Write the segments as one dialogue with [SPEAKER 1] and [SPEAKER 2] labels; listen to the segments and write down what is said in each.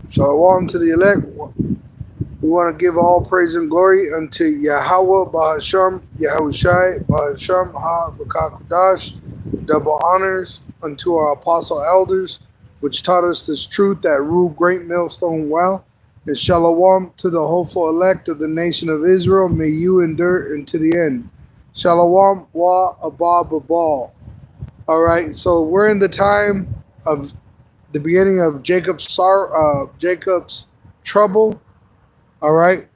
[SPEAKER 1] Shalom to the elect. We want to give all praise and glory unto Yahawah, Bahasham, Yahawashi, Bahasham, Ha-Bakakudash. Double honors unto our apostle elders, which taught us this truth that ruled great millstone well. And shalom to the hopeful elect of the nation of Israel. May you endure into the end. Shalom wa abba babal. All right, so we're in the time of the beginning of Jacob's trouble. All right,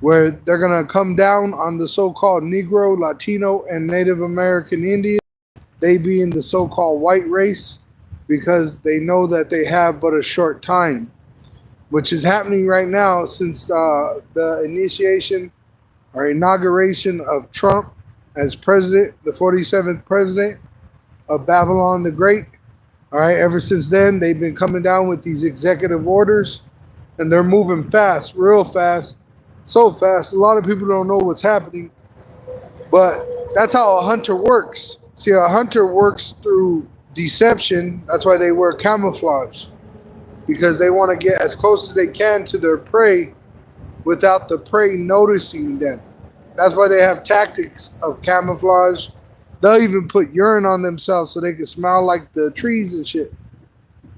[SPEAKER 1] where they're gonna come down on the so-called Negro, Latino, and Native American Indian. They being the so-called white race, because they know that they have but a short time, which is happening right now since the initiation or inauguration of Trump as president, the 47th president of Babylon the Great. All right, ever since then, they've been coming down with these executive orders, and they're moving fast, real fast, so fast. A lot of people don't know what's happening, but that's how a hunter works. See, a hunter works through deception. That's why they wear camouflage, because they want to get as close as they can to their prey without the prey noticing them. That's why they have tactics of camouflage. They'll even put urine on themselves so they can smell like the trees and shit,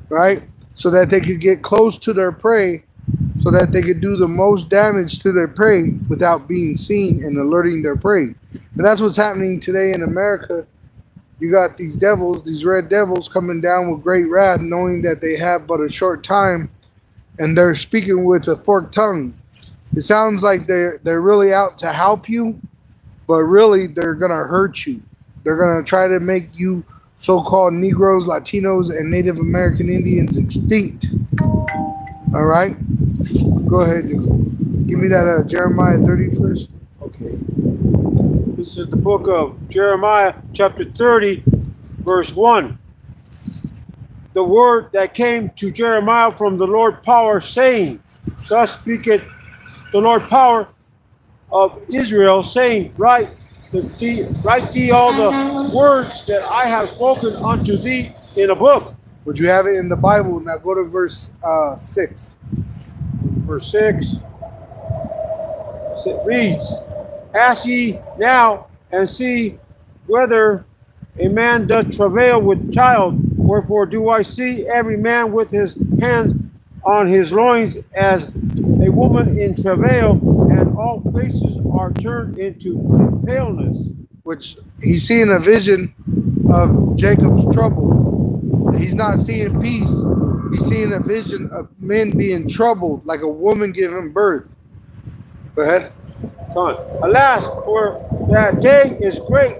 [SPEAKER 1] right? So that they could get close to their prey, so that they could do the most damage to their prey without being seen and alerting their prey. And that's what's happening today in America. You got these devils, these red devils coming down with great wrath, knowing that they have but a short time, and they're speaking with a forked tongue. It sounds like they're really out to help you, but really they're going to hurt you. They're going to try to make you so-called Negroes, Latinos, and Native American Indians extinct. All right? Go ahead. Give me that Jeremiah 30 first.
[SPEAKER 2] Okay. This is the book of Jeremiah, chapter 30, verse 1. The word that came to Jeremiah from the Lord power, saying, thus speaketh the Lord power of Israel, saying, write thee all the words that I have spoken unto thee in a book.
[SPEAKER 1] Would you have it in the Bible? Now go to verse 6.
[SPEAKER 2] Verse 6. It reads, ask ye now and see whether a man doth travail with child. Wherefore do I see every man with his hands on his loins as a woman in travail, and all faces are turned into paleness.
[SPEAKER 1] Which he's seeing a vision of Jacob's trouble. He's not seeing peace. He's seeing a vision of men being troubled, like a woman giving birth. Go ahead.
[SPEAKER 2] Alas, for that day is great,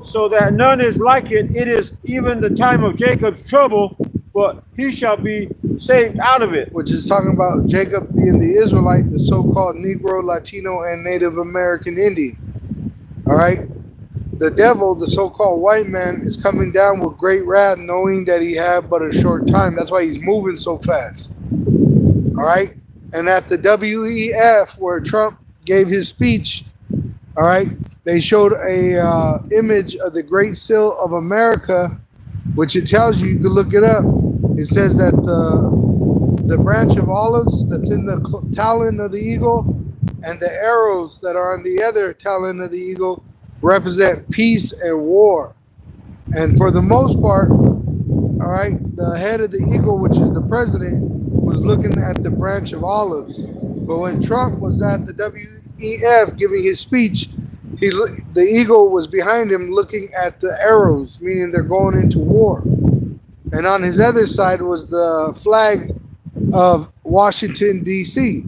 [SPEAKER 2] so that none is like it. It is even the time of Jacob's trouble, but he shall be saved out of it.
[SPEAKER 1] Which is talking about Jacob being the Israelite, the so-called Negro, Latino, and Native American Indian. All right? The devil, the so-called white man, is coming down with great wrath, knowing that he had but a short time. That's why he's moving so fast. All right? And at the WEF, where Trump gave his speech, all right, they showed a image of the Great Seal of America, which it tells you, you can look it up. It says that the branch of olives that's in the talon of the eagle and the arrows that are on the other talon of the eagle represent peace and war. And for the most part, all right, the head of the eagle, which is the president, was looking at the branch of olives. But when Trump was at the WEF giving his speech, the eagle was behind him looking at the arrows, meaning they're going into war. And on his other side was the flag of Washington, D.C.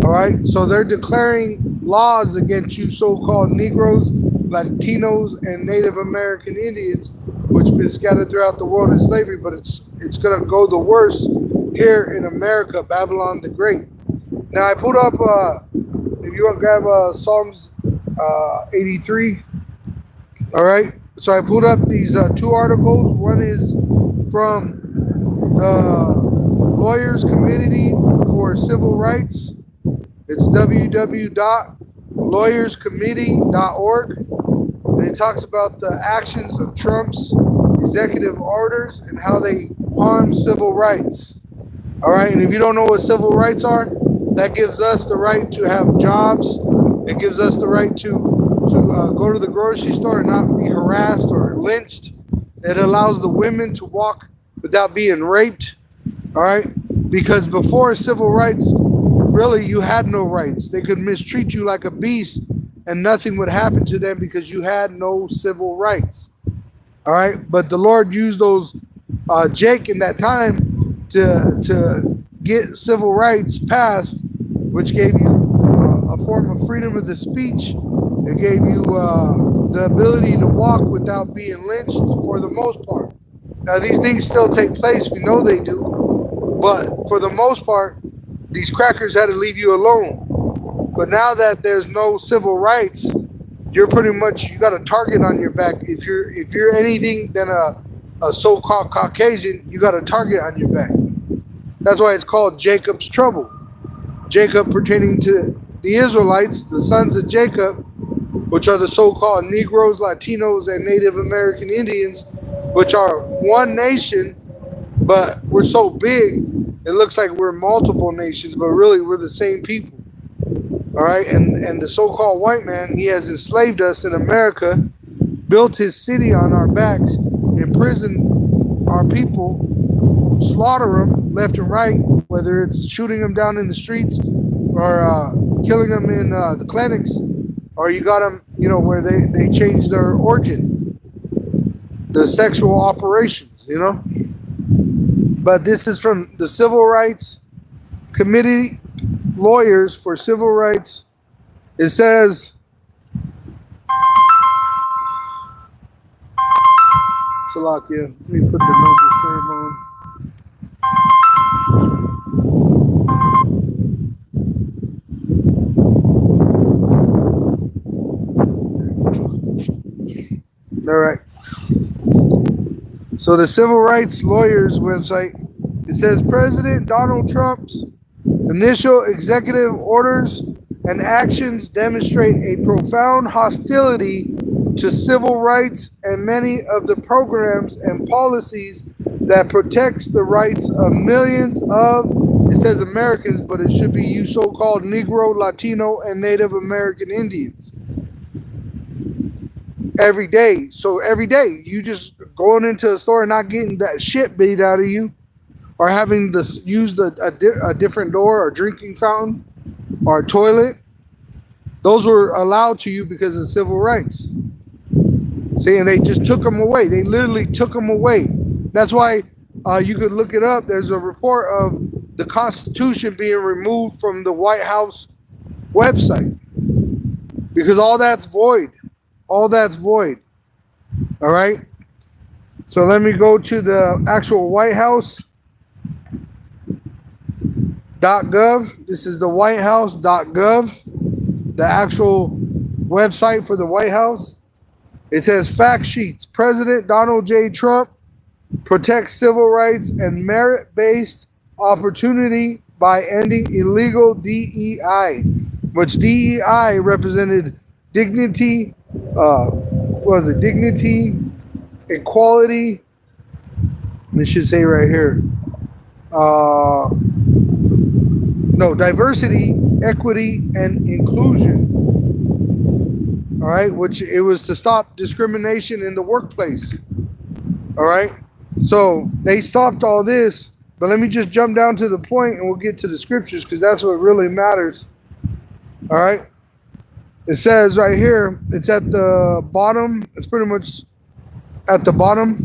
[SPEAKER 1] All right, so they're declaring laws against you so-called Negroes, Latinos, and Native American Indians, which have been scattered throughout the world in slavery, but it's going to go the worst here in America, Babylon the Great. Now, I put up, if you want to grab Psalms 83, all right? So I put up these two articles. One is from the Lawyers Committee for Civil Rights. It's www.lawyerscommittee.org. And it talks about the actions of Trump's executive orders and how they harm civil rights. All right, and if you don't know what civil rights are, that gives us the right to have jobs. It gives us the right to go to the grocery store and not be harassed or lynched. It allows the women to walk without being raped. All right, because before civil rights, really you had no rights. They could mistreat you like a beast, and nothing would happen to them because you had no civil rights. All right, but the Lord used those Jake in that time to get civil rights passed, which gave you a form of freedom of the speech. It gave you the ability to walk without being lynched for the most part. Now these things still take place. We know they do, but for the most part, these crackers had to leave you alone. But now that there's no civil rights, you're pretty much, you got a target on your back. If you're anything than a so-called Caucasian, you got a target on your back. That's why it's called Jacob's trouble. Jacob pertaining to the Israelites, the sons of Jacob, which are the so-called Negroes, Latinos, and Native American Indians, which are one nation, but we're so big, it looks like we're multiple nations, but really we're the same people. All right, and the so-called white man, he has enslaved us in America, built his city on our backs, imprisoned our people, slaughter them left and right, whether it's shooting them down in the streets or killing them in the clinics, or you got them, where they change their origin, the sexual operations, But this is from the Civil Rights Committee, Lawyers for Civil Rights. It says, Salakia, let me put the no disturb on. All right. So the Civil Rights Lawyers website, it says President Donald Trump's initial executive orders and actions demonstrate a profound hostility to civil rights and many of the programs and policies that protects the rights of millions of, it says Americans, but it should be you so-called Negro, Latino, and Native American Indians. Every day. So every day, you just going into a store and not getting that shit beat out of you, or having to use a different door or drinking fountain or a toilet. Those were allowed to you because of civil rights. See, and they just took them away. They literally took them away. That's why you could look it up. There's a report of the Constitution being removed from the White House website because all that's void. All that's void. All right. So let me go to the actual White House .gov. This is the whitehouse.gov, the actual website for the White House. It says fact sheets. President Donald J. Trump protects civil rights and merit-based opportunity by ending illegal DEI, which DEI represented dignity, dignity, equality. It should say right here. Diversity, equity, and inclusion. All right, which it was to stop discrimination in the workplace. All right, so they stopped all this, but let me just jump down to the point and we'll get to the scriptures because that's what really matters. All right, it says right here, it's at the bottom, it's pretty much at the bottom.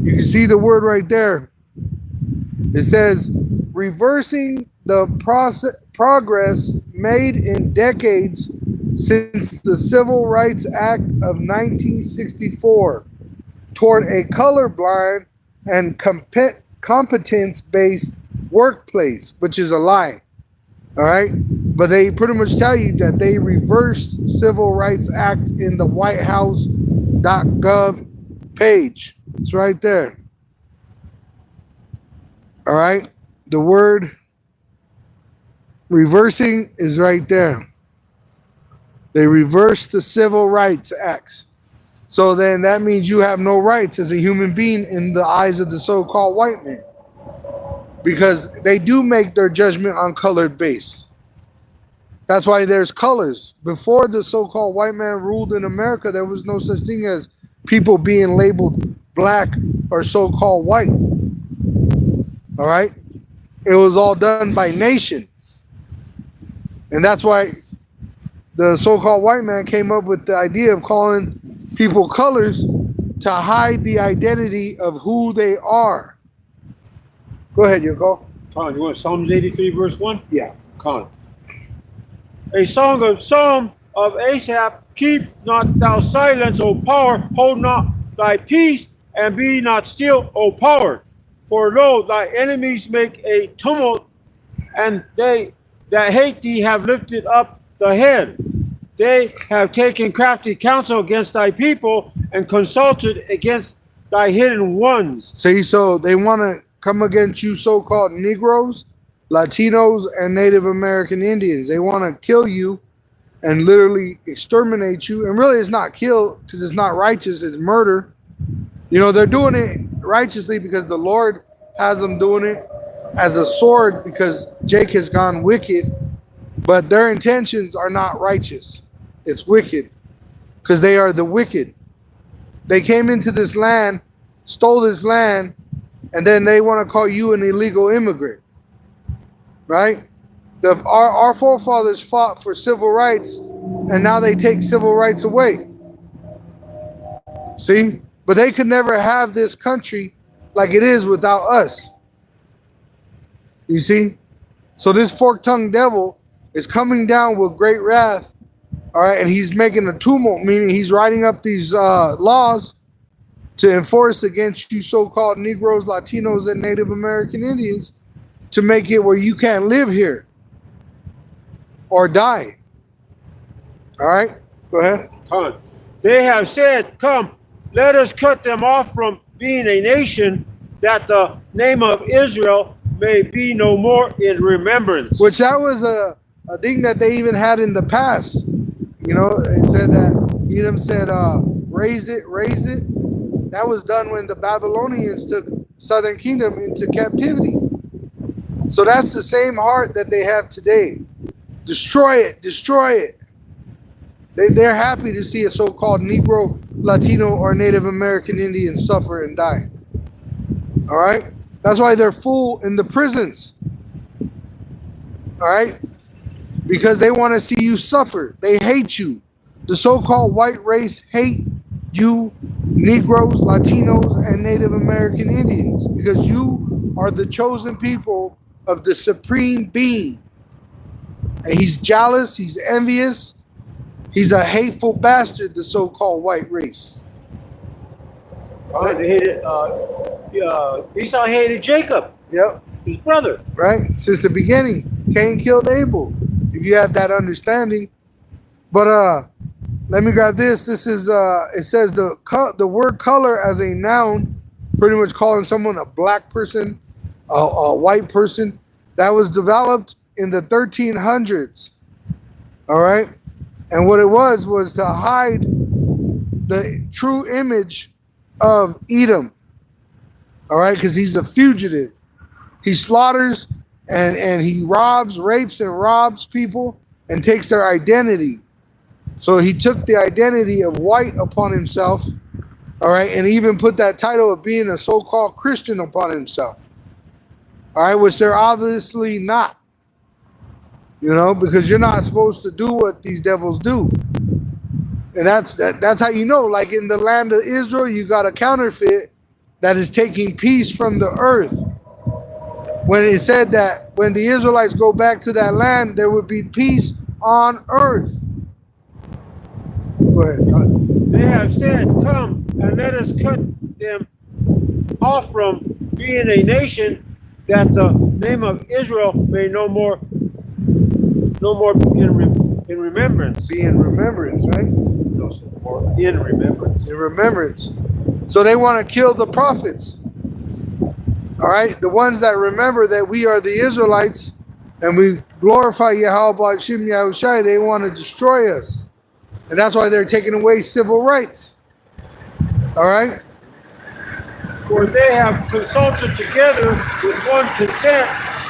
[SPEAKER 1] You can see the word right there. It says, reversing the progress made in decades since the Civil Rights Act of 1964 toward a colorblind and competence-based workplace, which is a lie. All right? But they pretty much tell you that they reversed Civil Rights Act in the whitehouse.gov page. It's right there. All right? The word reversing is right there. They reversed the Civil Rights Acts. So then that means you have no rights as a human being in the eyes of the so-called white man. because they do make their judgment on colored base. That's why there's colors. Before the so-called white man ruled in America, there was no such thing as people being labeled black or so-called white. All right? It was all done by nation. And that's why the so-called white man came up with the idea of calling people colors to hide the identity of who they are. Go ahead, Yoko.
[SPEAKER 2] Con, you want Psalms 83, verse 1?
[SPEAKER 1] Yeah.
[SPEAKER 2] Con. A song of Psalms of Asaph, keep not thou silence, O power, hold not thy peace, and be not still, O power. For lo, thy enemies make a tumult, and they that hate thee have lifted up the head. They have taken crafty counsel against thy people, and consulted against thy hidden ones.
[SPEAKER 1] See, so they want to come against you so-called Negroes, Latinos, and Native American Indians. They want to kill you and literally exterminate you. And really it's not kill because it's not righteous, it's murder. You know, they're doing it righteously because the Lord has them doing it as a sword because Jake has gone wicked. But their intentions are not righteous. It's wicked because they are the wicked. They came into this land, stole this land, and then they want to call you an illegal immigrant. Right? Our forefathers fought for civil rights, and now they take civil rights away. See? But they could never have this country like it is without us. You see? So this fork-tongued devil is coming down with great wrath, all right, and he's making a tumult, meaning he's writing up these laws to enforce against you so-called Negroes, Latinos, and Native American Indians to make it where you can't live here or die. All right, go ahead.
[SPEAKER 2] Con. They have said, come, let us cut them off from being a nation, that the name of Israel may be no more in remembrance.
[SPEAKER 1] Which that was a thing that they even had in the past. You know, it said that Edom said, raise it, raise it. That was done when the Babylonians took Southern Kingdom into captivity. So that's the same heart that they have today. Destroy it, destroy it. They're happy to see a so-called Negro, Latino, or Native American Indian suffer and die. All right? That's why they're full in the prisons. All right? Because they want to see you suffer. They hate you. The so-called white race hate you, Negroes, Latinos, and Native American Indians, because you are the chosen people of the Supreme Being. And he's jealous, he's envious, he's a hateful bastard, the so-called white race.
[SPEAKER 2] They hated, Esau hated Jacob,
[SPEAKER 1] Yep.
[SPEAKER 2] his brother.
[SPEAKER 1] Right? Since the beginning, Cain killed Abel, if you have that understanding. But let me grab this. This is, it says the word color as a noun, pretty much calling someone a black person, a white person. That was developed in the 1300s. All right? And what it was to hide the true image of Edom. All right? Because he's a fugitive. He slaughters and he robs, rapes, and robs people and takes their identity. So he took the identity of white upon himself, all right, and even put that title of being a so-called Christian upon himself, all right, which they're obviously not, you know, because you're not supposed to do what these devils do. And that's how you know, like in the land of Israel, you got a counterfeit that is taking peace from the earth. When it said that when the Israelites go back to that land, there would be peace on earth. Go ahead.
[SPEAKER 2] They have said, come and let us cut them off from being a nation, that the name of Israel may no more in remembrance.
[SPEAKER 1] Be in remembrance, right?
[SPEAKER 2] No, more in remembrance.
[SPEAKER 1] In remembrance. So they want to kill the prophets. All right? The ones that remember that we are the Israelites and we glorify Yahawah, Shem Yahawashi, they want to destroy us. And that's why they're taking away civil rights. All right?
[SPEAKER 2] For they have consulted together with one consent.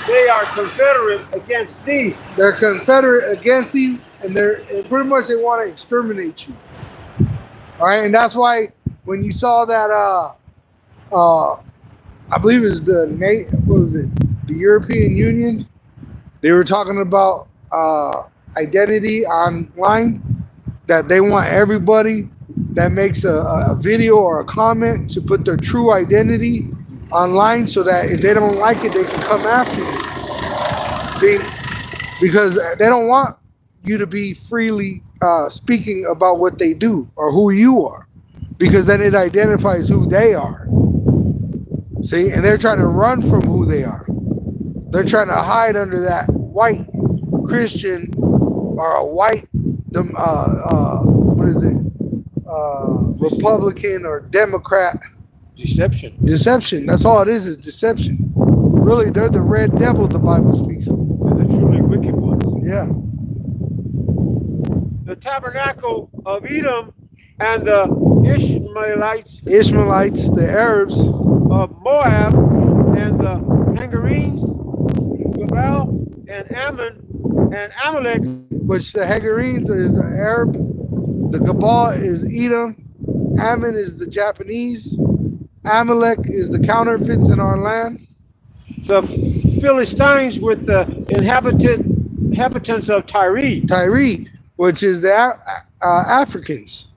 [SPEAKER 2] They are confederate against thee.
[SPEAKER 1] They're confederate against you, and and pretty much they want to exterminate you. All right, and that's why when you saw that, I believe it was the European Union. They were talking about identity online. That they want everybody that makes a video or a comment to put their true identity online, so that if they don't like it, they can come after you. See, because they don't want you to be freely speaking about what they do or who you are, because then it identifies who they are. See, and they're trying to run from who they are. They're trying to hide under that white Christian or a white, what is it, Republican or Democrat.
[SPEAKER 2] Deception.
[SPEAKER 1] Deception. That's all it is deception. Really, they're the red devil the Bible speaks of.
[SPEAKER 2] They're the truly wicked ones.
[SPEAKER 1] Yeah.
[SPEAKER 2] The tabernacle of Edom and the Ishmaelites
[SPEAKER 1] The Arabs,
[SPEAKER 2] of Moab and the Hagarenes, Gebal and Ammon and Amalek,
[SPEAKER 1] which the Hagarenes is the Arab, the Gebal is Edom, Ammon is the Japanese, Amalek is the counterfeits in our land.
[SPEAKER 2] the Philistines with the inhabitants of
[SPEAKER 1] Tyre, which is the Africans.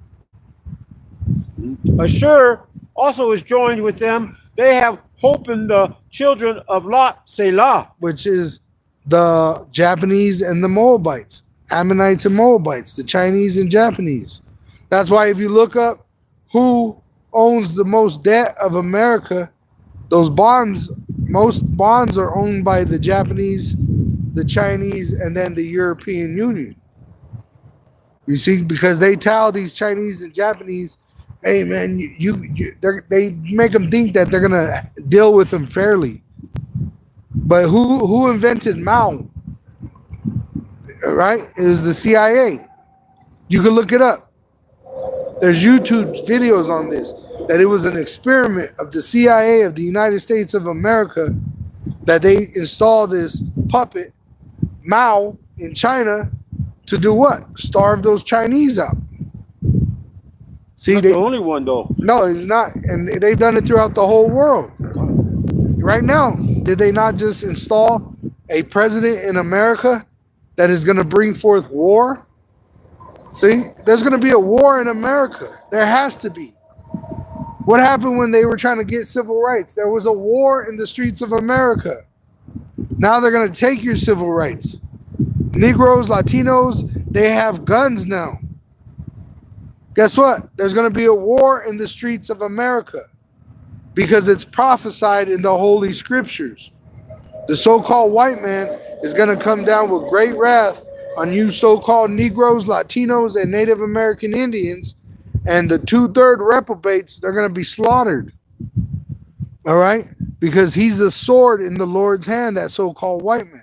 [SPEAKER 2] Ashur also is joined with them. They have hope in the children of Lot, Selah.
[SPEAKER 1] Which is the Japanese and the Moabites, Ammonites and Moabites, the Chinese and Japanese. That's why if you look up who owns the most debt of America, most bonds are owned by the Japanese, the Chinese, and then the European Union. You see, because they tell these Chinese and Japanese, hey man, they make them think that they're gonna deal with them fairly. But who invented Mao? Right? It was the CIA. You can look it up. There's YouTube videos on this, that it was an experiment of the CIA of the United States of America, that they installed this puppet, Mao, in China to do what? Starve those Chinese out. See,
[SPEAKER 2] Not the only one though.
[SPEAKER 1] No, it's not. And they've done it throughout the whole world. Right now, did they not just install a president in America that is going to bring forth war? See, there's going to be a war in America. There has to be. What happened when they were trying to get civil rights? There was a war in the streets of America. Now they're going to take your civil rights. Negroes, Latinos, they have guns now. Guess what? There's going to be a war in the streets of America because it's prophesied in the Holy Scriptures. The so-called white man is going to come down with great wrath on you so-called Negroes, Latinos, and Native American Indians, and the 2/3 reprobates, they're going to be slaughtered. All right? Because he's a sword in the Lord's hand, that so-called white man.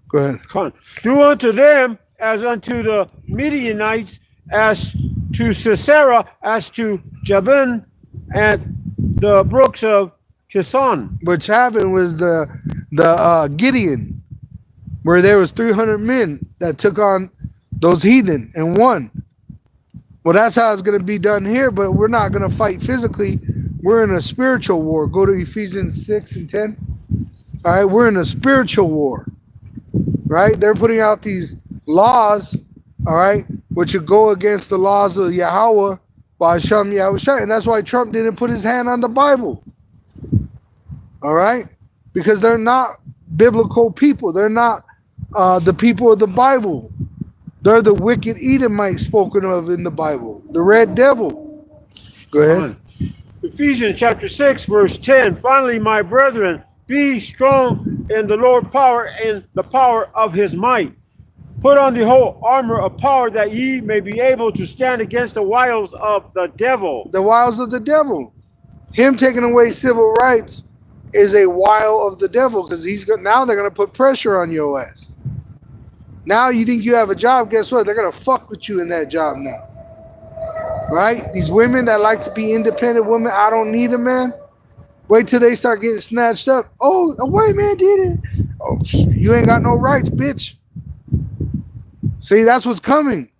[SPEAKER 1] Go ahead.
[SPEAKER 2] Do unto them as unto the Midianites, as to Sisera, as to Jabin, and the brooks of Kison.
[SPEAKER 1] Which happened was the Gideon, where there was 300 men that took on those heathen and won. Well, that's how it's going to be done here, but we're not going to fight physically. We're in a spiritual war. Go to Ephesians 6 and 10. All right, we're in a spiritual war. Right? They're putting out these laws, all right, which would go against the laws of Yahawah by Hashem Yahawashi. And that's why Trump didn't put his hand on the Bible. All right? Because they're not biblical people. They're not the people of the Bible. They're the wicked Edomites spoken of in the Bible. The red devil. Go ahead.
[SPEAKER 2] Ephesians chapter 6, verse 10. Finally, my brethren, be strong in the Lord power and the power of his might. Put on the whole armor of power that ye may be able to stand against the wiles of the devil.
[SPEAKER 1] The wiles of the devil. Him taking away civil rights is a wile of the devil, because now they're going to put pressure on your ass. Now you think you have a job, guess what? They're going to fuck with you in that job now. right? These women that like to be independent women, I don't need a man. Wait till they start getting snatched up. Oh, a white man did it. Oh, you ain't got no rights, bitch. See, that's what's coming.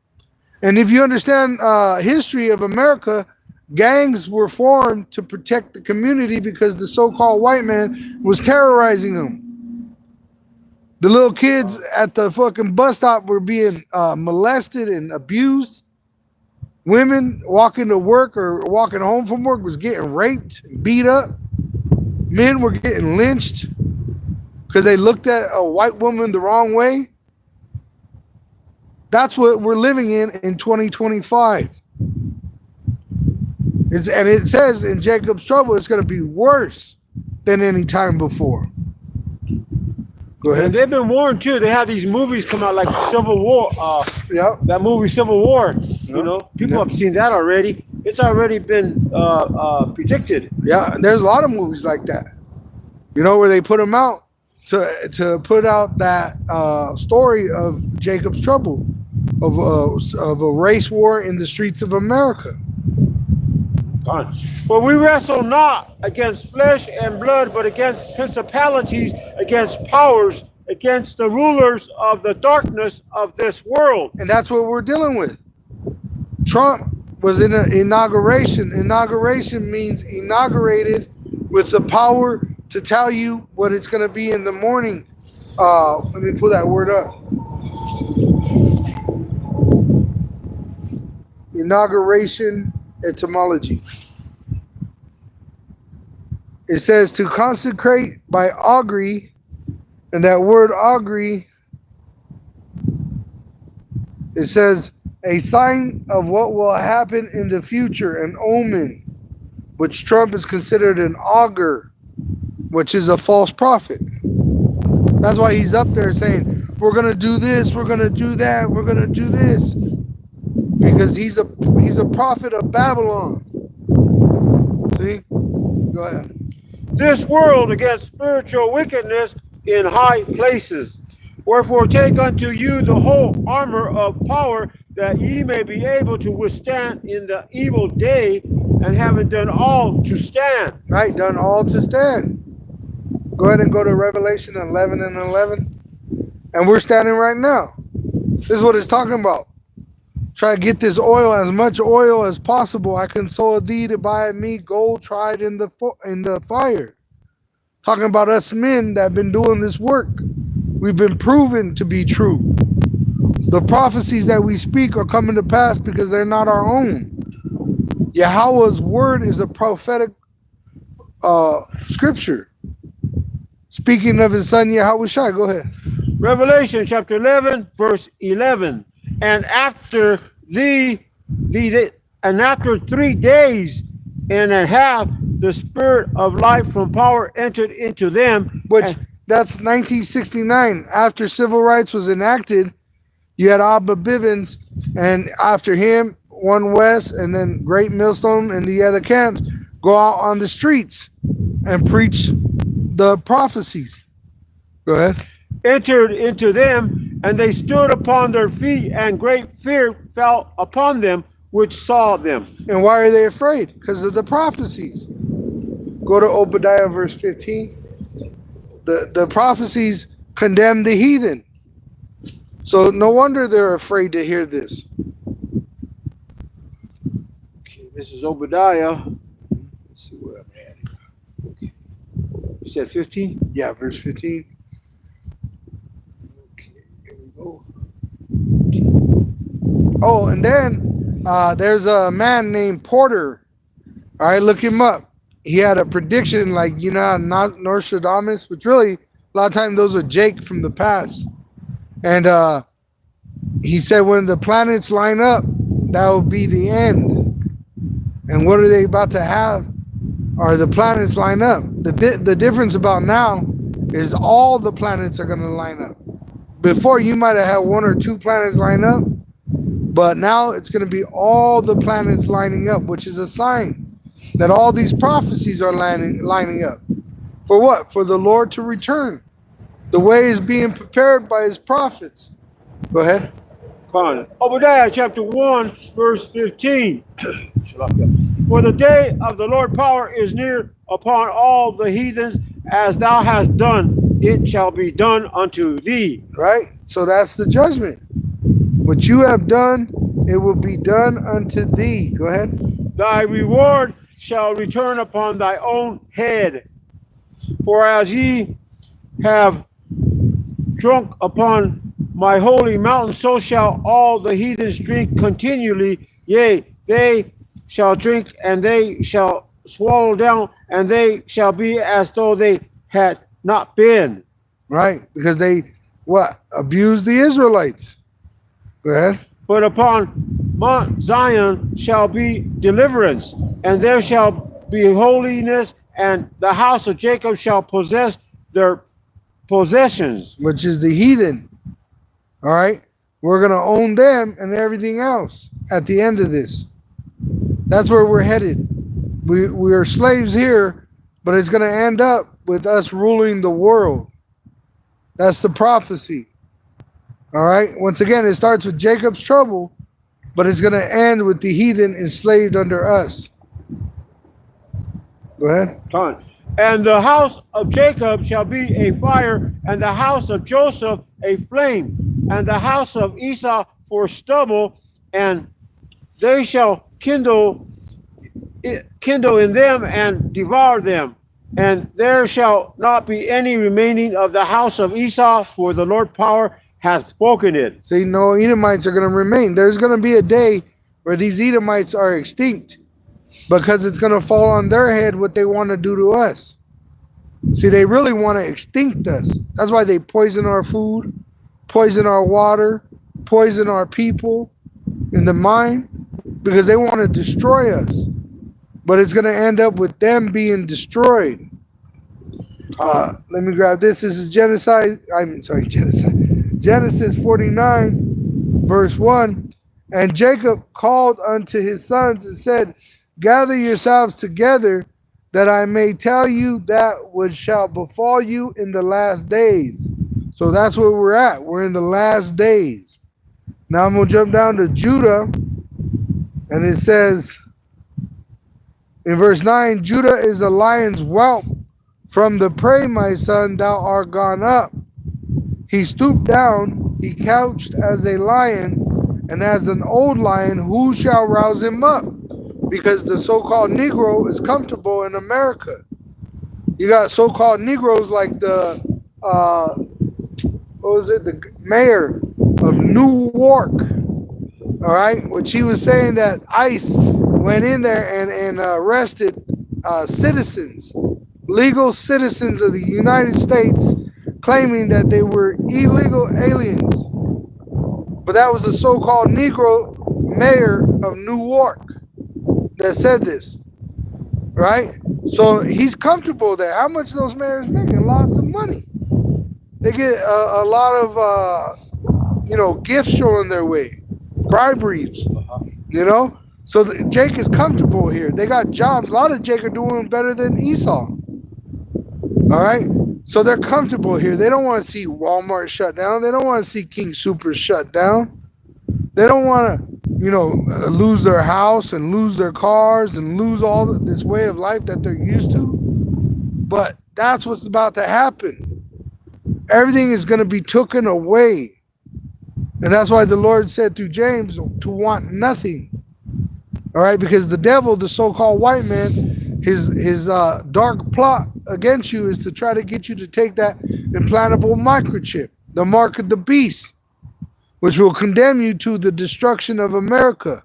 [SPEAKER 1] And if you understand history of America, gangs were formed to protect the community because the so-called white man was terrorizing them. The little kids at the fucking bus stop were being molested and abused. Women walking to work or walking home from work was getting raped and beat up. Men were getting lynched because they looked at a white woman the wrong way. That's what we're living in 2025. And it says in Jacob's trouble, it's going to be worse than any time before. Go ahead.
[SPEAKER 2] And they've been warned too. They have these movies come out like Civil War.
[SPEAKER 1] Yep.
[SPEAKER 2] That movie Civil War. You know, people have seen that already. It's already been predicted.
[SPEAKER 1] Yeah, there's a lot of movies like that. You know, where they put them out to put out that story of Jacob's trouble, of a race war in the streets of America.
[SPEAKER 2] For we wrestle not against flesh and blood, but against principalities, against powers, against the rulers of the darkness of this world.
[SPEAKER 1] And that's what we're dealing with. Trump was in an inauguration. Inauguration means inaugurated with the power to tell you what it's going to be in the morning. Let me pull that word up. Inauguration etymology. It says to consecrate by augury, and that word augury, it says a sign of what will happen in the future, an omen, which Trump is considered an augur, which is a false prophet. That's why he's up there saying, we're going to do this, we're going to do that, we're going to do this. Because he's a prophet of Babylon. See? Go ahead.
[SPEAKER 2] This world against spiritual wickedness in high places. Wherefore take unto you the whole armor of power, that ye may be able to withstand in the evil day, and having done all to stand.
[SPEAKER 1] Right, done all to stand. Go ahead and go to Revelation 11 and 11. And we're standing right now. This is what it's talking about. Try to get this oil, as much oil as possible. I console thee to buy me gold tried in the fire. Talking about us men that have been doing this work. We've been proven to be true. The prophecies that we speak are coming to pass because they're not our own. Yahawah's word is a prophetic scripture. Speaking of his son Yahawashi, go ahead.
[SPEAKER 2] Revelation chapter 11, verse 11. And after after 3 days and a half, the spirit of life from power entered into them.
[SPEAKER 1] Which that's 1969. After civil rights was enacted, you had Abba Bivens, and after him, One West, and then Great Millstone and the other camps go out on the streets and preach the prophecies. Go ahead.
[SPEAKER 2] Entered into them, and they stood upon their feet, and great fear fell upon them which saw them.
[SPEAKER 1] And why are they afraid? Because of the prophecies. Go to Obadiah verse 15. The prophecies condemn the heathen. So no wonder they're afraid to hear this.
[SPEAKER 2] Okay, this is Obadiah. Let's see where I'm at. Okay. You said 15?
[SPEAKER 1] Yeah, verse 15. Oh, and then there's a man named Porter. All right, look him up. He had a prediction like, not Nostradamus, which really, a lot of times those are Jake from the past. And he said when the planets line up, that will be the end. And what are they about to have? Are the planets line up? The difference about now is all the planets are going to line up. Before, you might have had 1 or 2 planets line up, but now it's going to be all the planets lining up, which is a sign that all these prophecies are lining up. For what? For the Lord to return. The way is being prepared by his prophets. Go ahead.
[SPEAKER 2] Obadiah chapter 1, verse 15. For the day of the Lord power is near upon all the heathens, as thou hast done, it shall be done unto thee.
[SPEAKER 1] Right? So that's the judgment. What you have done, it will be done unto thee. Go ahead.
[SPEAKER 2] Thy reward shall return upon thy own head. For as ye have drunk upon my holy mountain, so shall all the heathens drink continually. Yea, they shall drink, and they shall swallow down, and they shall be as though they had not been.
[SPEAKER 1] Right? Because they, what? Abused the Israelites. Go ahead.
[SPEAKER 2] But upon Mount Zion shall be deliverance, and there shall be holiness, and the house of Jacob shall possess their possessions.
[SPEAKER 1] Which is the heathen. All right? We're going to own them and everything else at the end of this. That's where we're headed. We are slaves here, but it's going to end up with us ruling the world. That's the prophecy. All right? Once again, it starts with Jacob's trouble, but it's going to end with the heathen enslaved under us. Go ahead.
[SPEAKER 2] And the house of Jacob shall be a fire, and the house of Joseph a flame, and the house of Esau for stubble, and they shall kindle in them and devour them. And there shall not be any remaining of the house of Esau, for the Lord power hath spoken it.
[SPEAKER 1] See, no Edomites are going to remain. There's going to be a day where these Edomites are extinct because it's going to fall on their head what they want to do to us. See, they really want to extinct us. That's why they poison our food, poison our water, poison our people in the mine, because they want to destroy us. But it's going to end up with them being destroyed. Let me grab this. This is genocide. Genesis 49, verse 1. And Jacob called unto his sons and said, gather yourselves together, that I may tell you that which shall befall you in the last days. So that's where we're at. We're in the last days. Now I'm going to jump down to Judah. And it says in verse 9, Judah is the lion's whelp. From the prey, my son, thou art gone up. He stooped down, he couched as a lion, and as an old lion, who shall rouse him up? Because the so-called Negro is comfortable in America. You got so-called Negroes like the, the mayor of Newark, all right? Which he was saying that ICE went in there and arrested citizens, legal citizens of the United States, claiming that they were illegal aliens. But that was the so-called Negro mayor of Newark that said this, right? So he's comfortable there. How much those mayors making? Lots of money. They get a lot of, gifts shown their way, briberies, So Jake is comfortable here. They got jobs. A lot of Jake are doing better than Esau. All right? So they're comfortable here. They don't want to see Walmart shut down. They don't want to see King Soopers shut down. They don't want to, lose their house and lose their cars and lose all this way of life that they're used to. But that's what's about to happen. Everything is going to be taken away. And that's why the Lord said through James to want nothing. All right? Because the devil, the so-called white man, his dark plot against you is to try to get you to take that implantable microchip, the mark of the beast, which will condemn you to the destruction of America,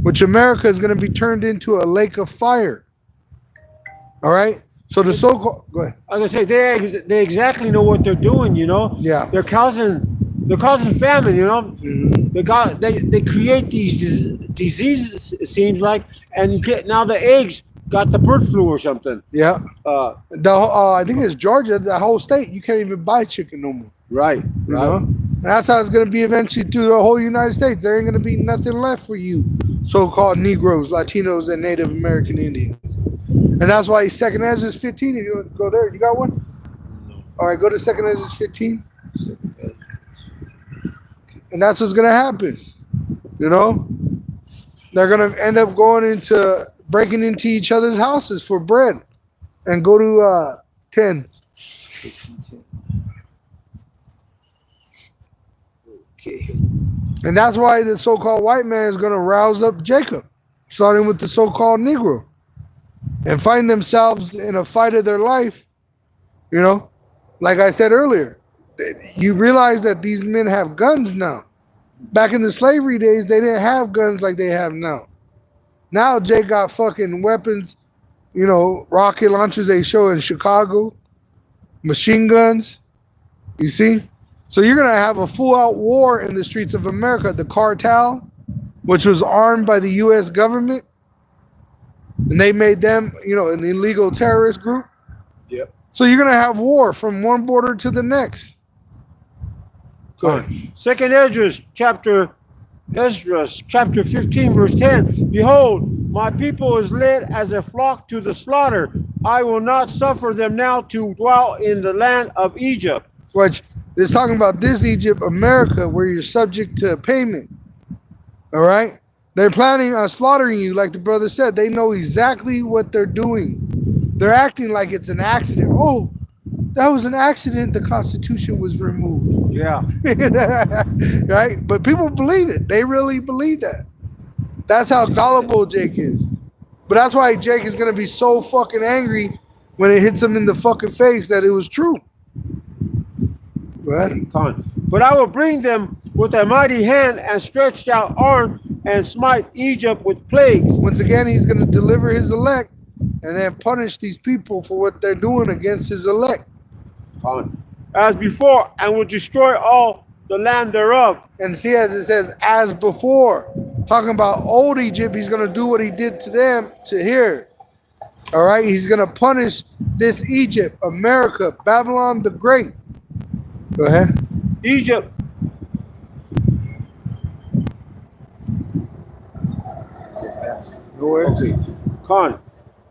[SPEAKER 1] which America is going to be turned into a lake of fire. All right? So the so-called... Go ahead.
[SPEAKER 2] I was going to say, they exactly know what they're doing,
[SPEAKER 1] Yeah.
[SPEAKER 2] They're causing famine, Mm-hmm. They create these diseases, it seems like, and you get now the eggs got the bird flu or something.
[SPEAKER 1] Yeah. I think it's Georgia, the whole state, you can't even buy chicken no more.
[SPEAKER 2] Right.
[SPEAKER 1] And that's how it's going to be eventually through the whole United States. There ain't going to be nothing left for you so-called Negroes, Latinos, and Native American Indians. And that's why 2nd Ezra 15, if you want to go there, you got one? No. All right, go to 2nd Ezra 15. And that's what's going to happen. You know? They're going to end up breaking into each other's houses for bread. And go to 10.
[SPEAKER 2] Okay.
[SPEAKER 1] And that's why the so-called white man is going to rouse up Jacob, starting with the so-called Negro, and find themselves in a fight of their life. You know, like I said earlier, you realize that these men have guns now. Back in the slavery days, they didn't have guns like they have now. Now Jay got fucking weapons, you know, rocket launchers they show in Chicago, machine guns, you see? So you're going to have a full-out war in the streets of America. The cartel, which was armed by the U.S. government, and they made them, you know, an illegal terrorist group.
[SPEAKER 2] Yep.
[SPEAKER 1] So you're going to have war from one border to the next. Go ahead.
[SPEAKER 2] Second Esdras chapter 15, verse 10. Behold, my people is led as a flock to the slaughter. I will not suffer them now to dwell in the land of Egypt.
[SPEAKER 1] Which is talking about this Egypt, America, where you're subject to payment. All right? They're planning on slaughtering you, like the brother said. They know exactly what they're doing. They're acting like it's an accident. Oh, that was an accident. The Constitution was removed.
[SPEAKER 2] Yeah.
[SPEAKER 1] Right? But people believe it. They really believe that. That's how gullible Jake is. But that's why Jake is going to be so fucking angry when it hits him in the fucking face that it was true. Go ahead.
[SPEAKER 2] But I will bring them with a mighty hand and stretched out arm and smite Egypt with plagues.
[SPEAKER 1] Once again, he's going to deliver his elect and then punish these people for what they're doing against his elect.
[SPEAKER 2] As before, and will destroy all the land thereof.
[SPEAKER 1] And see, as it says, as before, talking about old Egypt, he's going to do what he did to them to here. All right, he's going to punish this Egypt, America, Babylon the Great. Go ahead.
[SPEAKER 2] Egypt. Okay.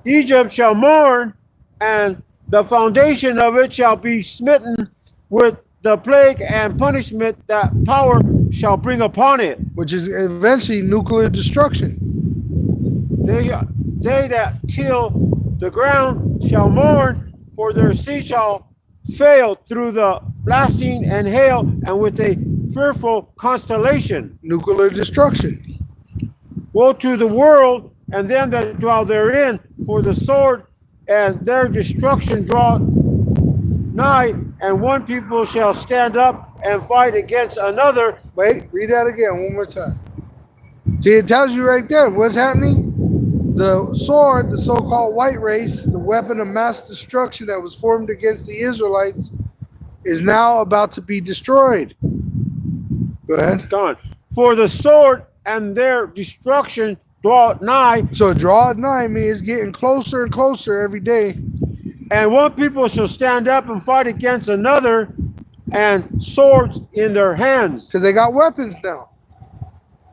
[SPEAKER 2] Egypt shall mourn, and the foundation of it shall be smitten with the plague and punishment that power shall bring upon it.
[SPEAKER 1] Which is eventually nuclear destruction.
[SPEAKER 2] They that till the ground shall mourn, for their seed shall fail through the blasting and hail, and with a fearful constellation.
[SPEAKER 1] Nuclear destruction.
[SPEAKER 2] Woe to the world and them that dwell therein, for the sword and their destruction draw nigh, and one people shall stand up and fight against another.
[SPEAKER 1] Wait, read that again one more time. See, it tells you right there what's happening. The sword, the so-called white race, the weapon of mass destruction that was formed against the Israelites, is now about to be destroyed. Go ahead.
[SPEAKER 2] Gone. For the sword and their destruction draw nigh.
[SPEAKER 1] So draw nigh means getting closer and closer every day.
[SPEAKER 2] And one people shall stand up and fight against another, and swords in their hands.
[SPEAKER 1] Because they got weapons now.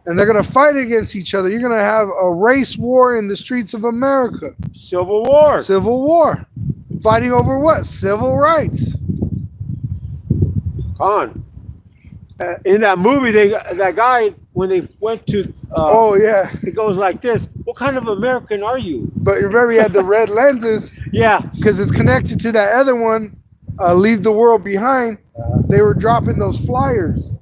[SPEAKER 1] And they're going to fight against each other. You're going to have a race war in the streets of America.
[SPEAKER 2] Civil war.
[SPEAKER 1] Civil war. Fighting over what? Civil rights.
[SPEAKER 2] Gone. In that movie, that guy, when they went to...
[SPEAKER 1] oh, yeah.
[SPEAKER 2] It goes like this. What kind of American are you?
[SPEAKER 1] But remember, he had the red lenses.
[SPEAKER 2] Yeah.
[SPEAKER 1] Because it's connected to that other one, Leave the World Behind. They were dropping those flyers.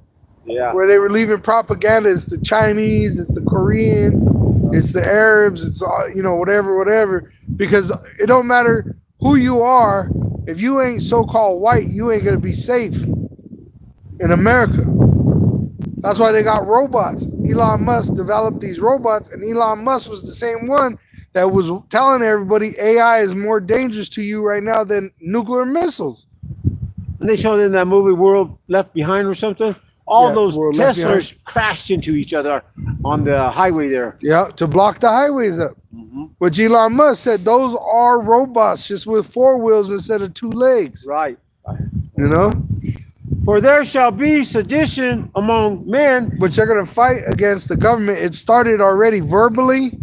[SPEAKER 2] Yeah.
[SPEAKER 1] Where they were leaving propaganda. It's the Chinese, it's the Korean, it's the Arabs, it's all, you know, whatever. Because it don't matter who you are, if you ain't so-called white, you ain't gonna be safe in America. That's why they got robots. Elon Musk developed these robots, and Elon Musk was the same one that was telling everybody AI is more dangerous to you right now than nuclear missiles.
[SPEAKER 2] And they showed in that movie World Left Behind or something. All those Teslas crashed into each other on the highway there.
[SPEAKER 1] Yeah, to block the highways up. Mm-hmm. Which Elon Musk said those are robots just with 4 wheels instead of 2 legs.
[SPEAKER 2] Right.
[SPEAKER 1] You know?
[SPEAKER 2] For there shall be sedition among men.
[SPEAKER 1] Which they're going to fight against the government. It started already verbally,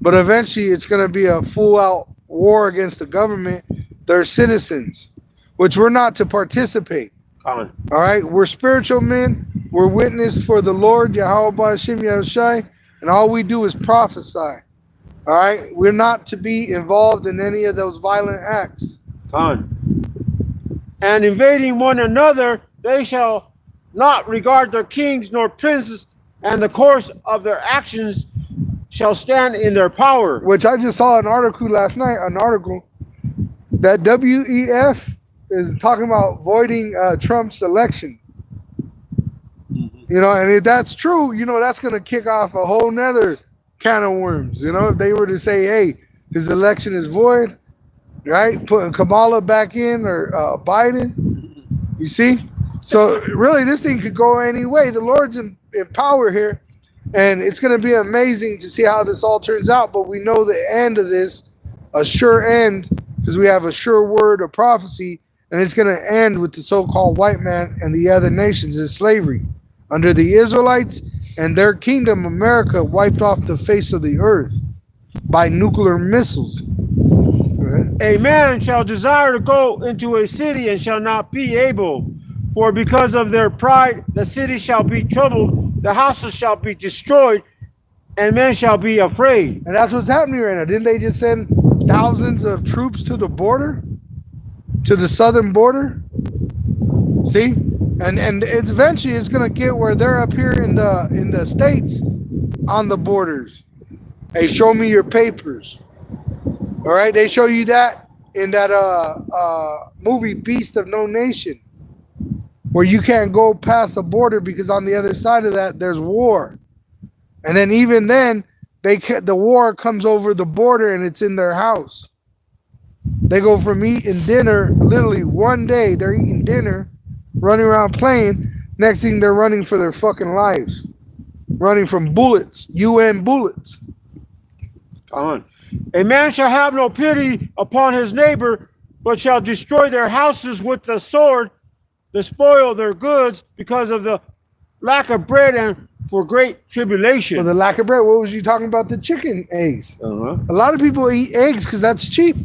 [SPEAKER 1] but eventually it's going to be a full-out war against the government. They're citizens, which we're not to participate. All right, we're spiritual men. We're witness for the Lord, Yahawah Yahawashi, and all we do is prophesy. All right? We're not to be involved in any of those violent acts.
[SPEAKER 2] Con. And invading one another, they shall not regard their kings nor princes, and the course of their actions shall stand in their power.
[SPEAKER 1] Which I just saw an article last night, that WEF is talking about voiding Trump's election. You know, and if that's true, you know, that's going to kick off a whole nother can of worms. You know, if they were to say, hey, his election is void, right? Putting Kamala back in or Biden, you see? So really, this thing could go any way. The Lord's in power here, and it's going to be amazing to see how this all turns out. But we know the end of this, a sure end, because we have a sure word of prophecy, and it's going to end with the so-called white man and the other nations in slavery under the Israelites, and their kingdom, America, wiped off the face of the earth by nuclear missiles.
[SPEAKER 2] A man shall desire to go into a city and shall not be able, for because of their pride the city shall be troubled, the houses shall be destroyed, and men shall be afraid.
[SPEAKER 1] And that's what's happening right now. Didn't they just send thousands of troops to the border, to the southern border? See? And it's eventually it's gonna get where they're up here in the States on the borders. Hey, show me your papers. All right, they show you that in that movie Beast of No Nation, where you can't go past the border because on the other side of that there's war. And then even then the war comes over the border and it's in their house. They go from eating dinner, literally one day they're eating dinner, running around playing. Next thing they're running for their fucking lives, running from bullets, UN bullets.
[SPEAKER 2] Come on. A man shall have no pity upon his neighbor, but shall destroy their houses with the sword, despoil their goods because of the lack of bread and for great tribulation.
[SPEAKER 1] For the lack of bread. What was you talking about? The chicken eggs. A lot of people eat eggs because that's cheap.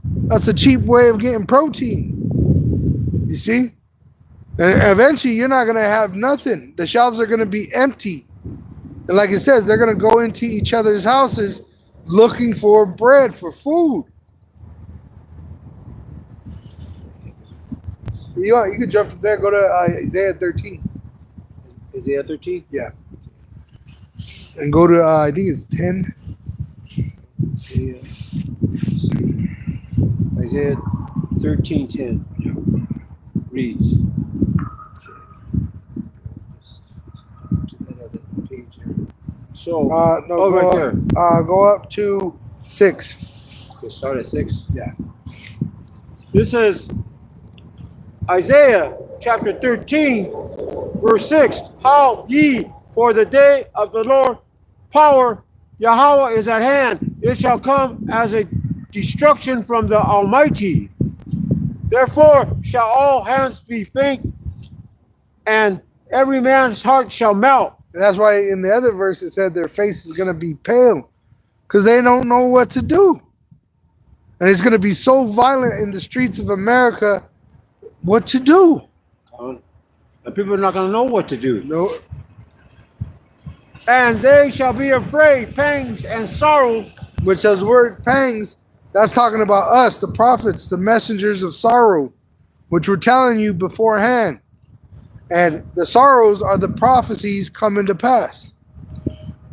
[SPEAKER 1] That's a cheap way of getting protein. You see? And eventually you're not going to have nothing. The shelves are going to be empty. And like it says, they're going to go into each other's houses looking for bread, for food. You could jump from there, go to Isaiah 13.
[SPEAKER 2] Isaiah 13?
[SPEAKER 1] Yeah. And go to, I think it's 10.
[SPEAKER 2] Isaiah 13:10 reads. So,
[SPEAKER 1] no,
[SPEAKER 2] right there.
[SPEAKER 1] Go up to 6.
[SPEAKER 2] Okay, start at 6.
[SPEAKER 1] Yeah.
[SPEAKER 2] This is Isaiah chapter 13, verse 6. How ye, for the day of the Lord power, Yahawah is at hand. It shall come as a destruction from the Almighty. Therefore shall all hands be faint, and every man's heart shall melt.
[SPEAKER 1] And that's why in the other verse it said their face is going to be pale because they don't know what to do. And it's going to be so violent in the streets of America, what to do.
[SPEAKER 2] And people are not going to know what to do.
[SPEAKER 1] No.
[SPEAKER 2] And they shall be afraid, pangs and sorrows.
[SPEAKER 1] Which those word pangs, that's talking about us, the prophets, the messengers of sorrow, which we're telling you beforehand. And the sorrows are the prophecies coming to pass.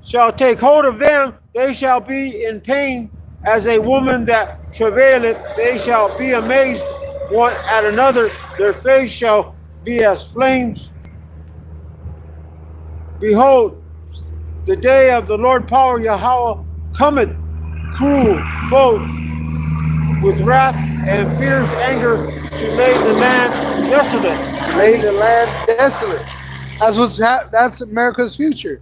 [SPEAKER 2] Shall take hold of them, they shall be in pain as a woman that travaileth. They shall be amazed one at another. Their face shall be as flames. Behold, the day of the Lord power Yahawah cometh, cruel, both with wrath and fierce anger, to lay the land desolate.
[SPEAKER 1] Lay the land desolate. That's America's future.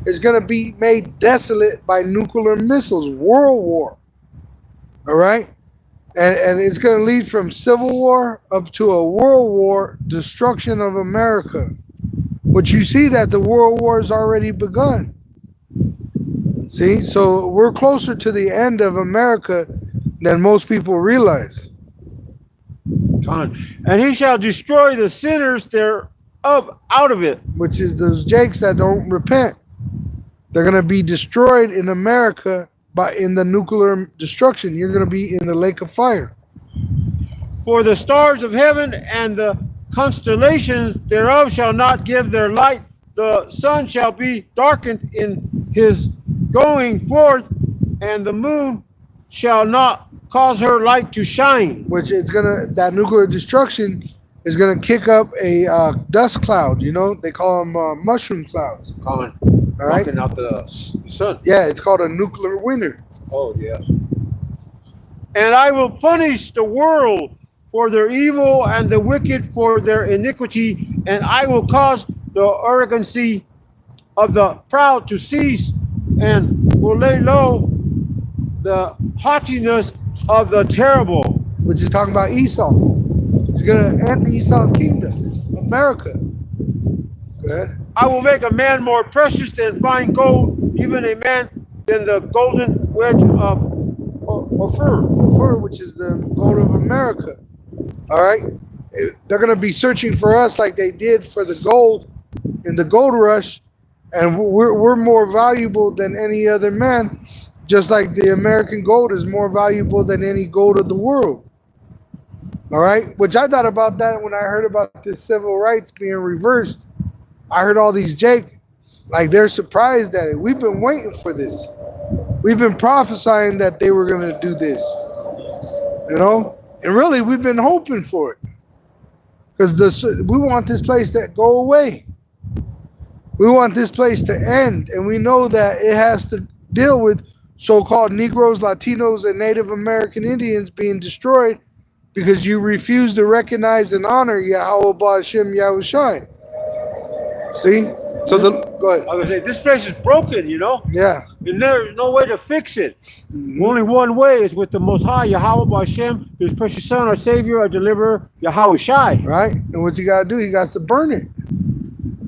[SPEAKER 1] It's going to be made desolate by nuclear missiles, world war. All right? And it's going to lead from civil war up to a world war, destruction of America. But you see that the world war has already begun. See? So we're closer to the end of America than most people realize.
[SPEAKER 2] And he shall destroy the sinners up out of it.
[SPEAKER 1] which is those jakes that don't repent. They're gonna be destroyed in America in the nuclear destruction. You're gonna be in the lake of fire.
[SPEAKER 2] For the stars of heaven and the constellations thereof shall not give their light. The sun shall be darkened in his going forth, and the moon shall not cause her light to shine.
[SPEAKER 1] Which is that nuclear destruction is gonna kick up a dust cloud. You know, they call them mushroom clouds.
[SPEAKER 2] Colin,
[SPEAKER 1] All right.
[SPEAKER 2] blocking out the sun.
[SPEAKER 1] Yeah, it's called a nuclear winter.
[SPEAKER 2] Oh, yeah. And I will punish the world for their evil and the wicked for their iniquity, and I will cause the arrogancy of the proud to cease, and will lay low the haughtiness of the terrible.
[SPEAKER 1] Which is talking about Esau. He's gonna end Esau's kingdom, America. Go ahead.
[SPEAKER 2] I will make a man more precious than fine gold, even a man than the golden wedge of Ophir.
[SPEAKER 1] Which is the gold of America. All right, they're gonna be searching for us like they did for the gold in the gold rush, and we're more valuable than any other man, just like the American gold is more valuable than any gold of the world. All right, which I thought about that when I heard about this civil rights being reversed. I heard all these Jake, like they're surprised at it. We've been waiting for this. We've been prophesying that they were gonna do this, you know, and really we've been hoping for it because we want this place to go away. We want this place to end, and we know that it has to deal with so-called Negroes, Latinos, and Native American Indians being destroyed because you refuse to recognize and honor Yahawah Hashem Yahawashi. See? So go ahead.
[SPEAKER 2] I was say this place is broken, you know.
[SPEAKER 1] Yeah.
[SPEAKER 2] And there's no way to fix it. Only one way is with the Most High, Yahawah Hashem, His precious Son, our Savior, our Deliverer, Yahawashi.
[SPEAKER 1] Right? And what you got to do, you got to burn it.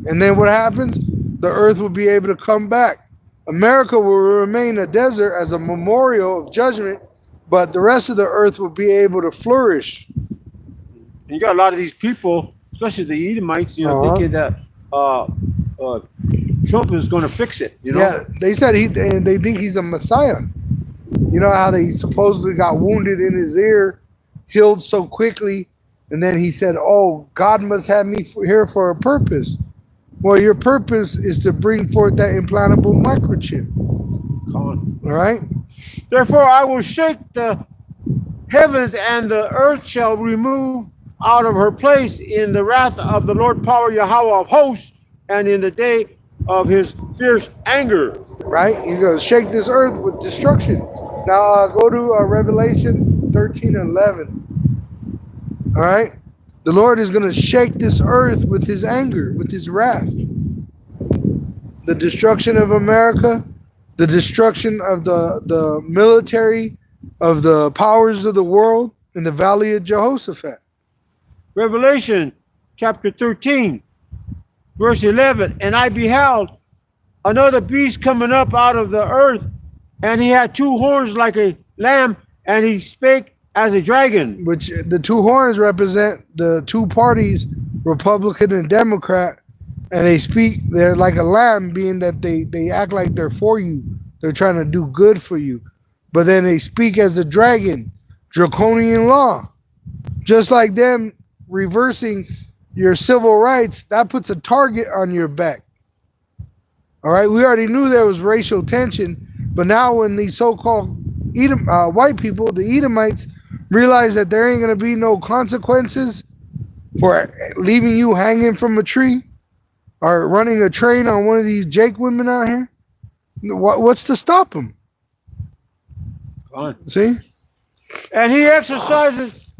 [SPEAKER 1] And then what happens? The earth will be able to come back. America will remain a desert as a memorial of judgment, but the rest of the earth will be able to flourish.
[SPEAKER 2] And you got a lot of these people, especially the Edomites, you know, thinking that Trump is going to fix it, you know?
[SPEAKER 1] Yeah, they said they think he's a messiah. You know how they supposedly got wounded in his ear, healed so quickly, and then he said, "Oh, God must have me here for a purpose." Well, your purpose is to bring forth that implantable microchip. All right?
[SPEAKER 2] Therefore, I will shake the heavens, and the earth shall remove out of her place in the wrath of the Lord power Yahawah of hosts, and in the day of his fierce anger.
[SPEAKER 1] Right? He's going to shake this earth with destruction. Now, go to Revelation 13:11. All right? The Lord is going to shake this earth with his anger, with his wrath. The destruction of America, the destruction of the military, of the powers of the world in the valley of Jehoshaphat.
[SPEAKER 2] Revelation chapter 13, verse 11. And I beheld another beast coming up out of the earth, and he had two horns like a lamb, and he spake as a dragon.
[SPEAKER 1] Which the two horns represent the two parties, Republican and Democrat, and they're like a lamb, being that they act like they're for you. They're trying to do good for you. But then they speak as a dragon, draconian law. Just like them reversing your civil rights, that puts a target on your back. All right, we already knew there was racial tension, but now when these so-called white people, the Edomites, realize that there ain't going to be no consequences for leaving you hanging from a tree or running a train on one of these Jake women out here, what's to stop them? See?
[SPEAKER 2] And he exercises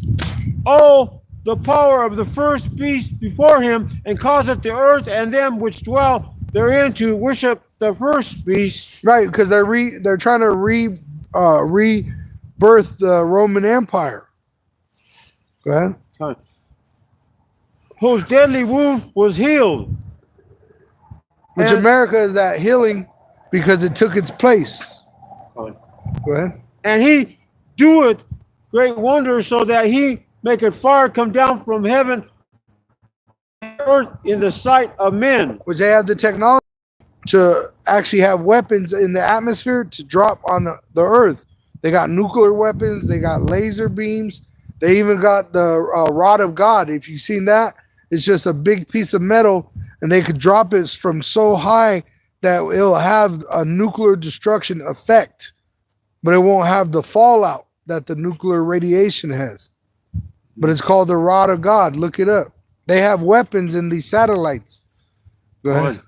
[SPEAKER 2] all the power of the first beast before him, and causeth the earth and them which dwell therein to worship the first beast.
[SPEAKER 1] Right, because they're trying to rebirth the Roman Empire. Go ahead.
[SPEAKER 2] Whose deadly wound was healed.
[SPEAKER 1] Which America is that healing because it took its place. Go ahead.
[SPEAKER 2] And he doeth great wonders, so that he maketh fire come down from heaven earth in the sight of men.
[SPEAKER 1] which they have the technology to actually have weapons in the atmosphere to drop on the earth. They got nuclear weapons, they got laser beams, they even got the rod of God. If you've seen that, it's just a big piece of metal, and they could drop it from so high that it'll have a nuclear destruction effect, but it won't have the fallout that the nuclear radiation has. But it's called the rod of God. Look it up. They have weapons in these satellites. Go ahead.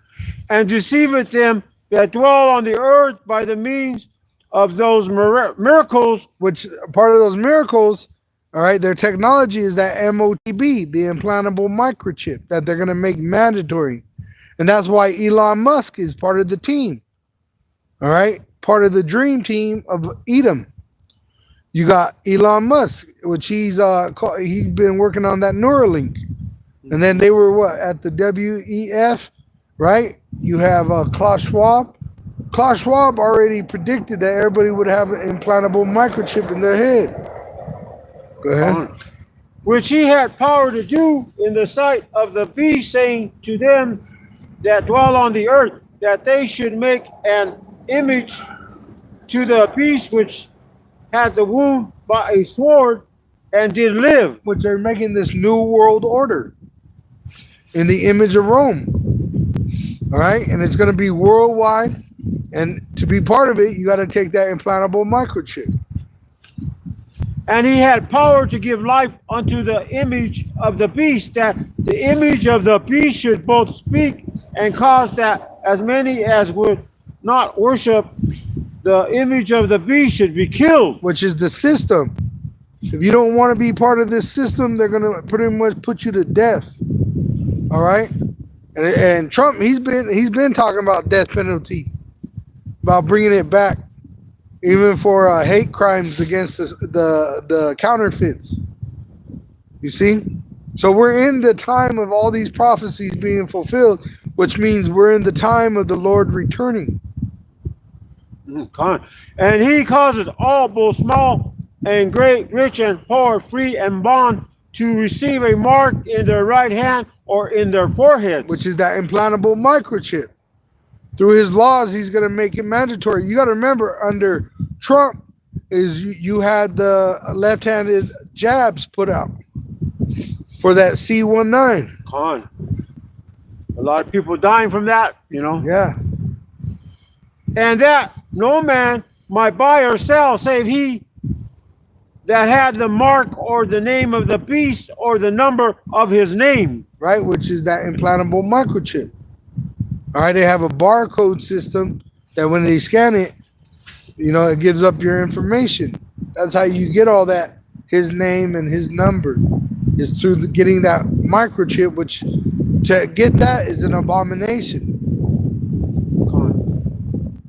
[SPEAKER 2] And deceiveth them that dwell on the earth by the means of those miracles.
[SPEAKER 1] Which part of those miracles, all right, their technology is that MOTB, the implantable microchip that they're going to make mandatory. And that's why Elon Musk is part of the team. All right, part of the dream team of Edom. You got Elon Musk, which he's been working on that Neuralink. And then they were what at the WEF, right? You have Klaus Schwab. Klaus Schwab already predicted that everybody would have an implantable microchip in their head. Go ahead.
[SPEAKER 2] Which he had power to do in the sight of the beast, saying to them that dwell on the earth, that they should make an image to the beast which had the wound by a sword and did live.
[SPEAKER 1] Which they're making this new world order in the image of Rome. All right, and it's going to be worldwide. And to be part of it, you got to take that implantable microchip.
[SPEAKER 2] And he had power to give life unto the image of the beast, that the image of the beast should both speak and cause that as many as would not worship the image of the beast should be killed.
[SPEAKER 1] Which is the system. If you don't want to be part of this system, they're going to pretty much put you to death. All right? And Trump, he's been talking about death penalty, about bringing it back, even for hate crimes against the counterfeits. You see? So we're in the time of all these prophecies being fulfilled, which means we're in the time of the Lord returning.
[SPEAKER 2] And he causes all, both small and great, rich and poor, free and bond, to receive a mark in their right hand or in their foreheads.
[SPEAKER 1] Which is that implantable microchip. Through his laws, he's going to make it mandatory. You got to remember, under Trump, is you had the left-handed jabs put out for that C-19.
[SPEAKER 2] A lot of people dying from that, you know.
[SPEAKER 1] Yeah.
[SPEAKER 2] And that no man might buy or sell, save he that had the mark or the name of the beast or the number of his name.
[SPEAKER 1] Right, which is that implantable microchip. All right, they have a barcode system that when they scan it, you know, it gives up your information. That's how you get all that, his name and his number, is through getting that microchip, which to get that is an abomination.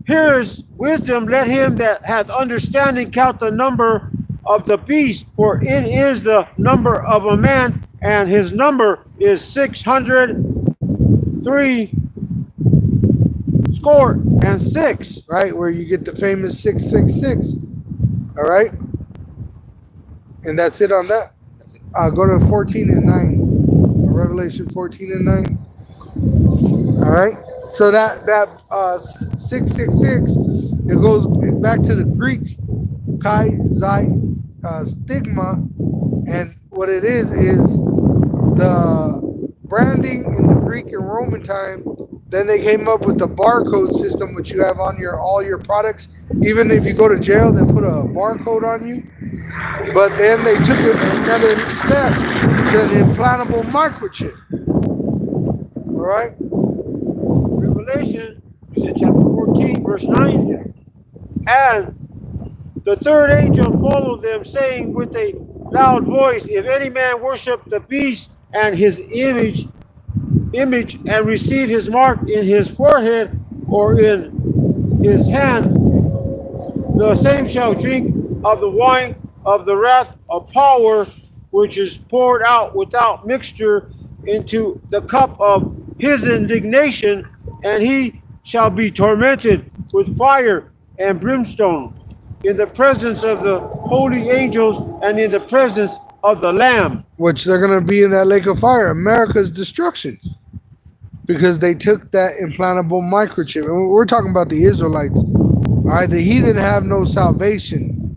[SPEAKER 2] Here is wisdom, let him that hath understanding count the number of the beast, for it is the number of a man, and his number is 603 score and six.
[SPEAKER 1] Right, where you get the famous 666. All right, and that's it on that. Go to 14 and 9, Revelation 14 and 9. All right, so that 666, it goes back to the Greek kai zai stigma, and what it is the branding in the Greek and Roman time. Then they came up with the barcode system, which you have on all your products. Even if you go to jail, they put a barcode on you. But then they took it another step to an implantable microchip. All right.
[SPEAKER 2] Revelation, chapter 14, verse 9.
[SPEAKER 1] Yeah.
[SPEAKER 2] And the third angel followed them, saying with a loud voice, if any man worship the beast and his image and receive his mark in his forehead or in his hand, the same shall drink of the wine of the wrath of power, which is poured out without mixture into the cup of his indignation, and he shall be tormented with fire and brimstone in the presence of the holy angels and in the presence of the Lamb.
[SPEAKER 1] which they're going to be in that lake of fire, America's destruction, because they took that implantable microchip. And we're talking about the Israelites. All right, the heathen have no salvation.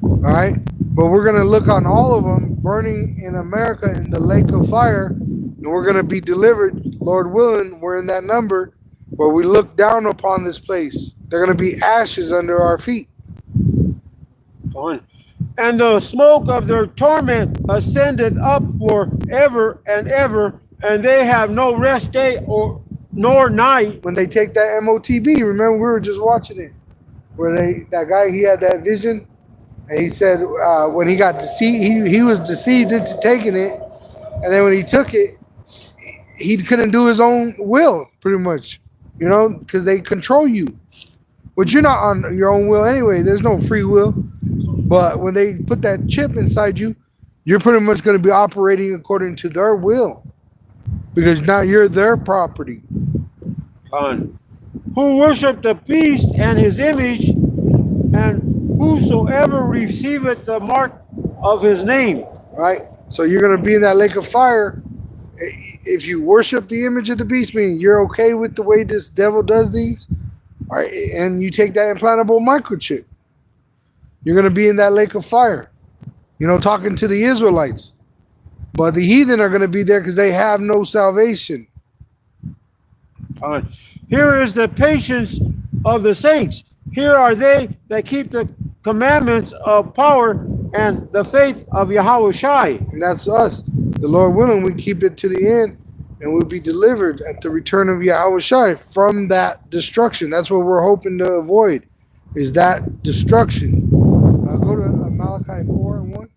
[SPEAKER 1] All right, but we're going to look on all of them burning in America in the lake of fire, and we're going to be delivered, Lord willing. We're in that number where we look down upon this place. They're going to be ashes under our feet.
[SPEAKER 2] And the smoke of their torment ascended up forever and ever, and they have no rest day or nor night.
[SPEAKER 1] When they take that MOTB, remember we were just watching it, where that guy, he had that vision, and he said when he got deceived, he was deceived into taking it, and then when he took it, he couldn't do his own will, pretty much, because they control you, which you're not on your own will anyway. There's no free will. But when they put that chip inside you, you're pretty much going to be operating according to their will, because now you're their property.
[SPEAKER 2] Who worship the beast and his image, and whosoever receiveth the mark of his name.
[SPEAKER 1] Right? So you're going to be in that lake of fire. If you worship the image of the beast, meaning you're okay with the way this devil does things, all right, and you take that implantable microchip, you're going to be in that lake of fire, talking to the Israelites. But the heathen are going to be there because they have no salvation.
[SPEAKER 2] Here is the patience of the saints. Here are they that keep the commandments of power and the faith of Yahawashi.
[SPEAKER 1] And that's us. The Lord willing, we keep it to the end, and we'll be delivered at the return of Yahawashi from that destruction. That's what we're hoping to avoid, is that destruction. Go to Malachi 4 and 1.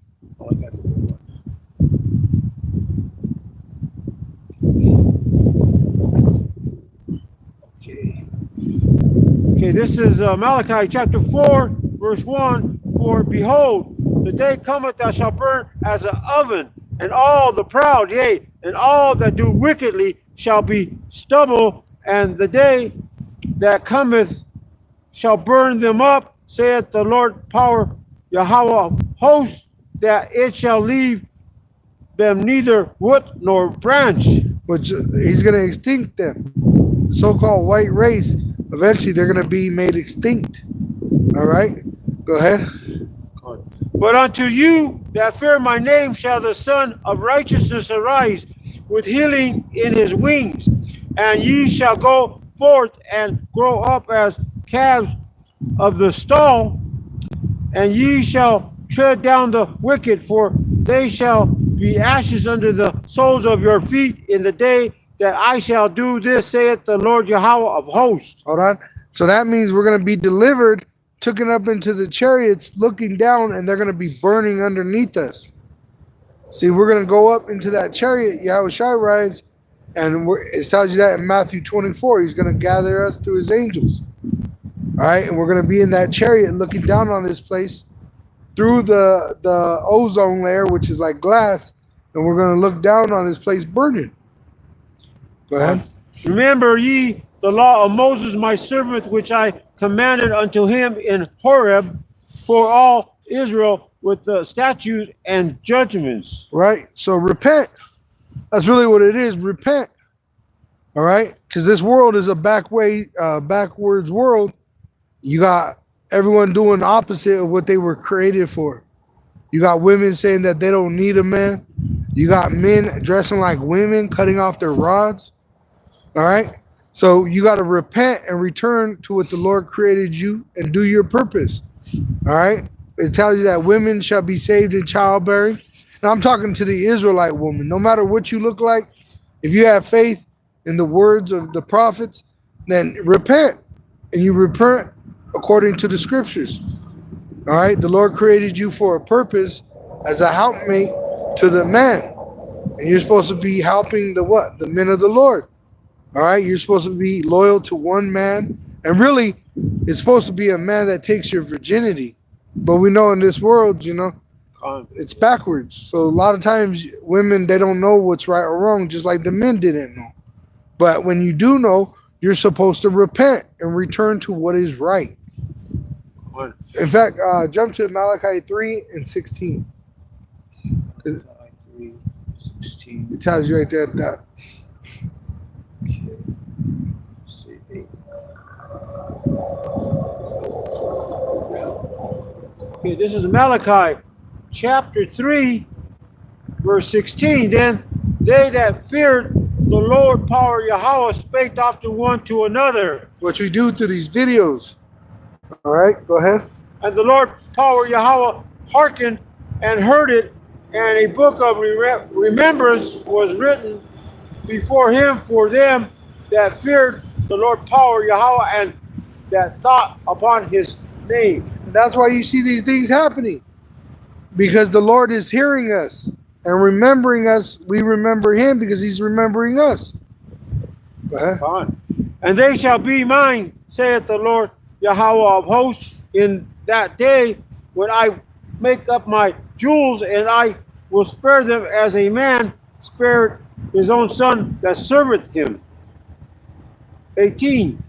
[SPEAKER 2] Okay, this is Malachi chapter 4, verse 1. For behold, the day cometh that shall burn as an oven, and all the proud, yea, and all that do wickedly shall be stubble, and the day that cometh shall burn them up, saith the Lord power, Yahawah host, that it shall leave them neither wood nor branch.
[SPEAKER 1] Which he's going to extinct them. The so-called white race, eventually they're going to be made extinct. All right? Go ahead.
[SPEAKER 2] But unto you that fear my name shall the Son of Righteousness arise with healing in his wings, and ye shall go forth and grow up as calves of the stall, and ye shall tread down the wicked, for they shall be ashes under the soles of your feet in the day that I shall do this, saith the Lord Yahawah of hosts.
[SPEAKER 1] Hold on. So that means we're going to be delivered, taken up into the chariots, looking down, and they're going to be burning underneath us. See, we're going to go up into that chariot, Yahawashi rides, and it tells you that in Matthew 24. He's going to gather us through his angels. All right, and we're going to be in that chariot looking down on this place through the ozone layer, which is like glass, and we're going to look down on this place burning. Go ahead.
[SPEAKER 2] Remember ye the law of Moses my servant, which I commanded unto him in Horeb for all Israel with the statutes and judgments.
[SPEAKER 1] Right? So repent. That's really what it is. Repent. All right? Because this world is a backwards world. You got everyone doing the opposite of what they were created for. You got women saying that they don't need a man. You got men dressing like women, cutting off their rods. All right? So you got to repent and return to what the Lord created you and do your purpose. All right? It tells you that women shall be saved in childbearing. And I'm talking to the Israelite woman. No matter what you look like, if you have faith in the words of the prophets, then repent. And you repent according to the scriptures. All right? The Lord created you for a purpose as a helpmate to the man. And you're supposed to be helping the what? The men of the Lord. All right? You're supposed to be loyal to one man. And really, it's supposed to be a man that takes your virginity. But we know in this world, it's backwards. So a lot of times women, they don't know what's right or wrong, just like the men didn't know. But when you do know, you're supposed to repent and return to what is right. In fact, jump to Malachi 3 and 16.
[SPEAKER 2] 3:16.
[SPEAKER 1] It tells you right there that.
[SPEAKER 2] Okay. See, 8. Okay, this is Malachi chapter 3, verse 16. Then they that feared the Lord power Yahawah spake often one to another.
[SPEAKER 1] What we do through these videos. All right, go ahead.
[SPEAKER 2] And the Lord power Yahawah hearkened and heard it, and a book of remembrance was written before him for them that feared the Lord power Yahawah and that thought upon his name.
[SPEAKER 1] And that's why you see these things happening. Because the Lord is hearing us and remembering us. We remember him because he's remembering us. Go ahead.
[SPEAKER 2] Fine. And they shall be mine, saith the Lord Yahawah of hosts, in that day when I make up my jewels, and I will spare them as a man spared his own son that serveth him. 18.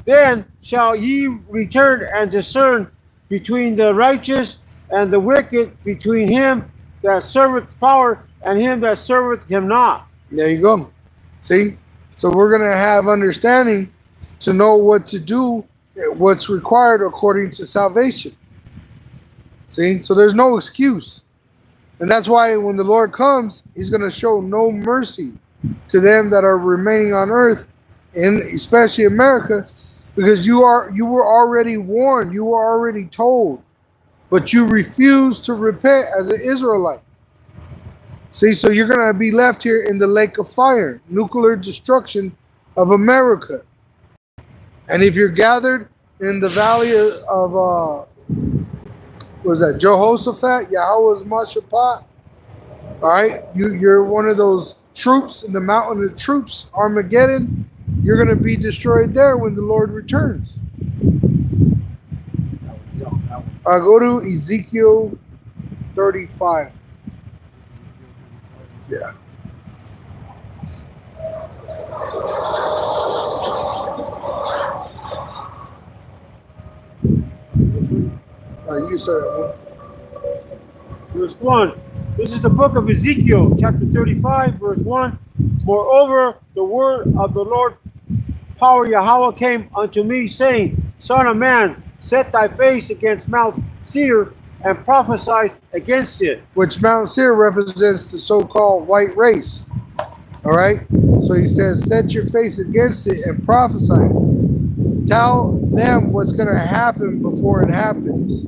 [SPEAKER 2] Then shall ye return and discern between the righteous and the wicked, between him that serveth power and him that serveth him not.
[SPEAKER 1] There you go. See? So we're going to have understanding to know what to do, what's required according to salvation. See? So there's no excuse. And that's why when the Lord comes, he's going to show no mercy to them that are remaining on earth, and especially America, because you were already warned, you were already told, but you refused to repent as an Israelite. See, so you're going to be left here in the lake of fire, nuclear destruction of America. And if you're gathered in the valley of, what was that, Jehoshaphat, Yahweh's Mashaphat, all right, you're one of those troops in the mountain of troops, Armageddon, you're going to be destroyed there when the Lord returns. Go to Ezekiel 35. Yeah. You start.
[SPEAKER 2] Verse 1. This is the book of Ezekiel, chapter 35, verse 1. Moreover, the word of the Lord power Yahawah came unto me, saying, Son of man, set thy face against Mount Seir and prophesy against it.
[SPEAKER 1] Which Mount Seir represents the so-called white race. All right? So he says, set your face against it and prophesy. Tell them what's going to happen before it happens.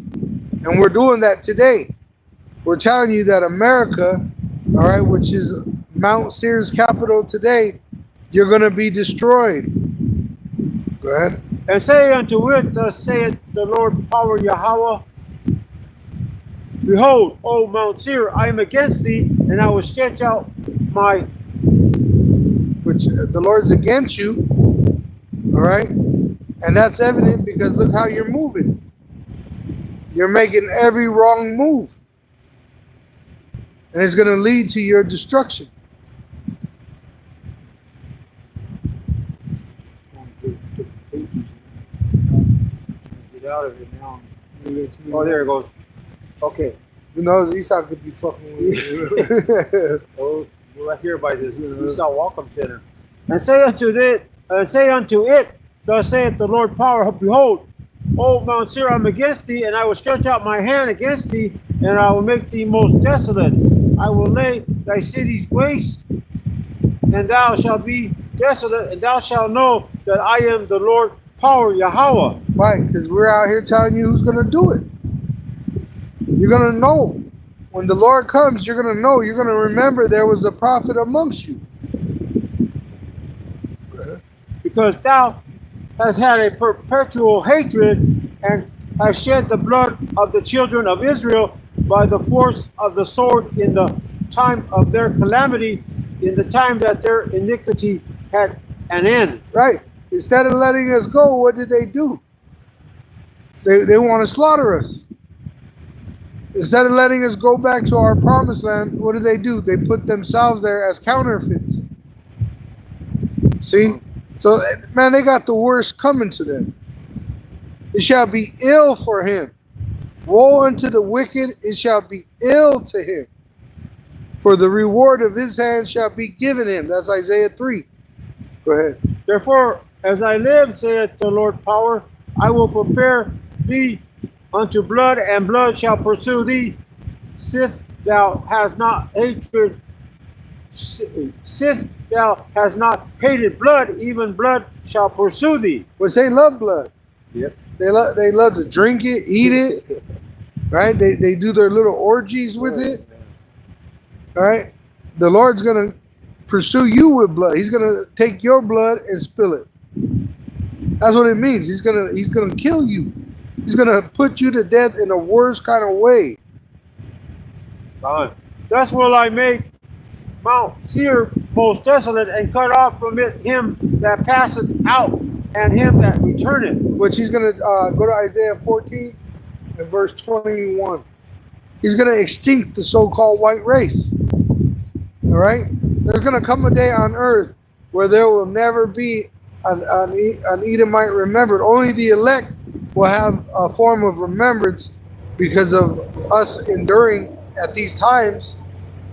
[SPEAKER 1] And we're doing that today. We're telling you that America, all right, which is Mount Seir's capital today, you're going to be destroyed. Go ahead.
[SPEAKER 2] And say unto it, thus saith the Lord power Yahawah, Behold, O Mount Seir, I am against thee, and I will stretch out my...
[SPEAKER 1] Which the Lord's against you, all right? And that's evident because look how you're moving. You're making every wrong move. And it's going to lead to your destruction.
[SPEAKER 2] Get out of it now. Oh, there it goes. Okay.
[SPEAKER 1] Who knows? Esau could be fucking with you.
[SPEAKER 2] Oh, we're right here by this Esau Welcome Center. And say unto it, thus saith the Lord power, behold, O Mount Seir, I am against thee, and I will stretch out my hand against thee, and I will make thee most desolate. I will lay thy cities waste, and thou shalt be desolate, and thou shalt know that I am the Lord power Yahawah.
[SPEAKER 1] Right, because we're out here telling you who's going to do it. You're going to know. When the Lord comes, you're going to know. You're going to remember there was a prophet amongst you.
[SPEAKER 2] Because thou hast had a perpetual hatred, and hast shed the blood of the children of Israel by the force of the sword in the time of their calamity, in the time that their iniquity had an end.
[SPEAKER 1] Right. Instead of letting us go, what did they do? They want to slaughter us. Instead of letting us go back to our promised land, what do? They put themselves there as counterfeits. See? So, man, they got the worst coming to them. It shall be ill for him. Woe unto the wicked, it shall be ill to him. for the reward of his hand shall be given him. That's Isaiah 3. Go ahead.
[SPEAKER 2] Therefore, as I live, saith the Lord power, I will prepare thee unto blood, and blood shall pursue thee. Sith thou hast not hatred, sith thou hast not hated blood, even blood shall pursue thee.
[SPEAKER 1] Which they love blood.
[SPEAKER 2] Yep.
[SPEAKER 1] They love to drink it, eat it, right? They do their little orgies with it, right? The Lord's going to pursue you with blood. He's going to take your blood and spill it. That's what it means. He's gonna kill you. He's going to put you to death in the worst kind of way.
[SPEAKER 2] Thus will I make Mount Seir most desolate, and cut off from it him that passeth out, and him that returneth.
[SPEAKER 1] Which he's going to go to Isaiah 14 and verse 21. He's going to extinct the so-called white race. All right? There's going to come a day on earth where there will never be an Edomite remembered. Only the elect will have a form of remembrance because of us enduring at these times.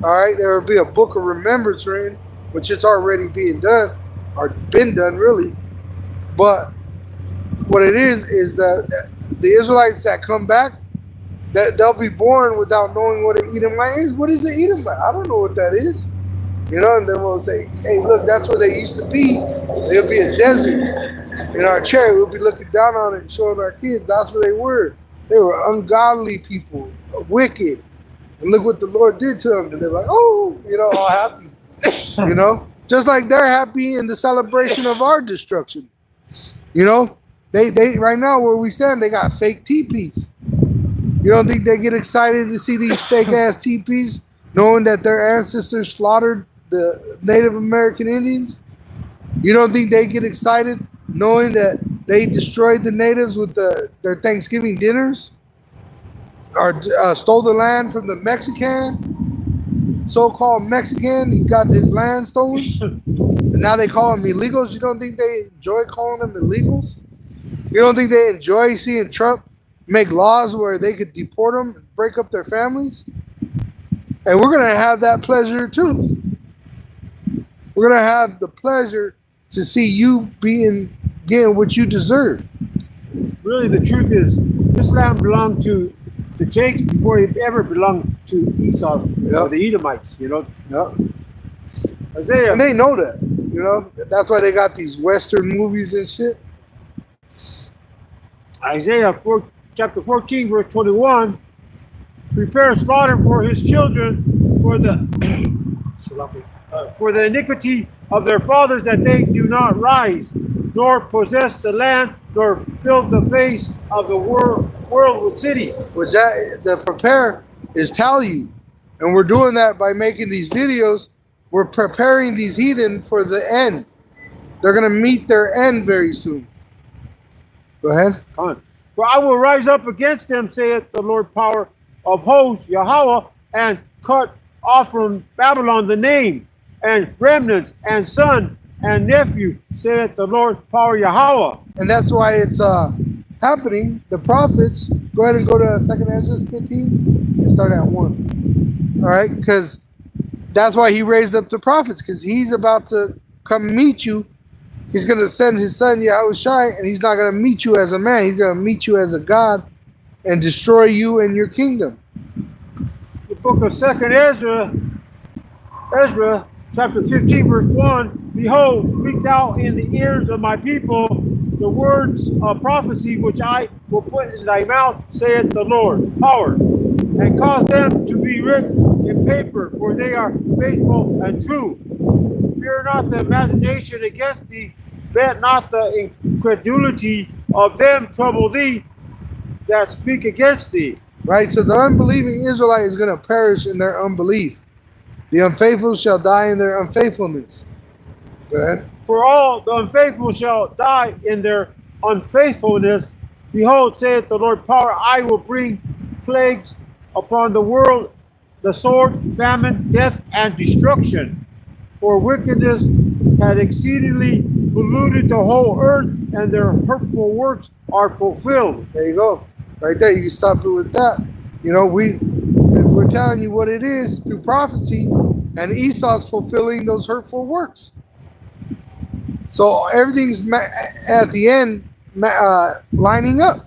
[SPEAKER 1] All right? There will be a book of remembrance written, which is already being done, or been done really. But what it is that the Israelites that come back, that they'll be born without knowing what an Edomite is. What is an Edomite? I don't know what that is. You know, and then we'll say, hey, look, that's where they used to be. There'll be a desert in our chair. We'll be looking down on it and showing our kids that's where they were. They were ungodly people, wicked. And look what the Lord did to them. And they're like, oh, you know, all happy. You know, just like they're happy in the celebration of our destruction. You know, they right now where we stand, they got fake teepees. You don't think they get excited to see these fake ass teepees, knowing that their ancestors slaughtered the Native American Indians? You don't think they get excited knowing that they destroyed the natives with their Thanksgiving dinners? Or stole the land from the Mexican, so-called Mexican? He got his land stolen. And now they call them illegals. You don't think they enjoy calling them illegals? You don't think they enjoy seeing Trump make laws where they could deport them and break up their families? And we're going to have that pleasure too. We're going to have the pleasure to see you getting what you deserve.
[SPEAKER 2] Really, the truth is, this land belonged to the Jakes before it ever belonged to Esau, or the Edomites, you know.
[SPEAKER 1] Yep.
[SPEAKER 2] Isaiah.
[SPEAKER 1] And they know that, you know. That's why they got these Western movies and shit.
[SPEAKER 2] Isaiah chapter 14, verse 21. Prepare slaughter for his children, for the iniquity of their fathers, that they do not rise, nor possess the land, nor fill the face of the world with cities.
[SPEAKER 1] Which the prepare is tell you. And we're doing that by making these videos. We're preparing these heathen for the end. They're going to meet their end very soon. Go ahead.
[SPEAKER 2] Come on. For I will rise up against them, saith the Lord power of hosts, Yahawah, and cut off from Babylon the name, and remnants, and son, and nephew, saith the Lord power Yahawah.
[SPEAKER 1] And that's why it's happening. The prophets, go ahead and go to 2nd Ezra 15 and start at 1. All right? Because that's why he raised up the prophets, because he's about to come meet you. He's going to send his son Yahawashi, and he's not going to meet you as a man. He's going to meet you as a God and destroy you and your kingdom.
[SPEAKER 2] The book of 2nd Ezra, chapter 15, verse 1. Behold, speak thou in the ears of my people the words of prophecy which I will put in thy mouth, saith the Lord, power, and cause them to be written in paper, for they are faithful and true. Fear not the imagination against thee, let not the incredulity of them trouble thee that speak against thee.
[SPEAKER 1] Right? So the unbelieving Israelite is going to perish in their unbelief. The unfaithful shall die in their unfaithfulness. Go ahead.
[SPEAKER 2] For all the unfaithful shall die in their unfaithfulness. Behold, saith the Lord power, I will bring plagues upon the world, the sword, famine, death, and destruction. For wickedness had exceedingly polluted the whole earth, and their hurtful works are fulfilled.
[SPEAKER 1] There you go. Right there. You can stop it with that. You know, we're telling you what it is through prophecy, and Esau's fulfilling those hurtful works. So everything's at the end lining up.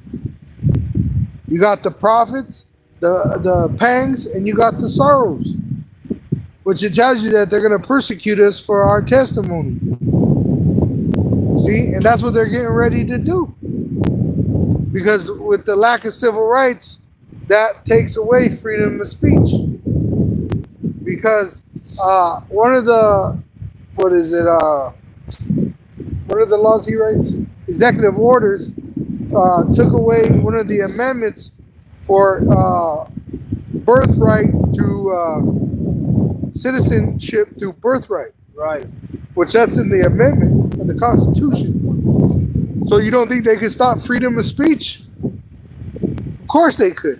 [SPEAKER 1] You got the prophets, the pangs, and you got the sorrows, which it tells you that they're going to persecute us for our testimony. See, and that's what they're getting ready to do. Because with the lack of civil rights, that takes away freedom of speech. Because one of the, what are the laws he writes? Executive orders took away one of the amendments for birthright through citizenship through birthright.
[SPEAKER 2] Right.
[SPEAKER 1] Which that's in the amendment of the Constitution. So you don't think they could stop freedom of speech? Of course they could.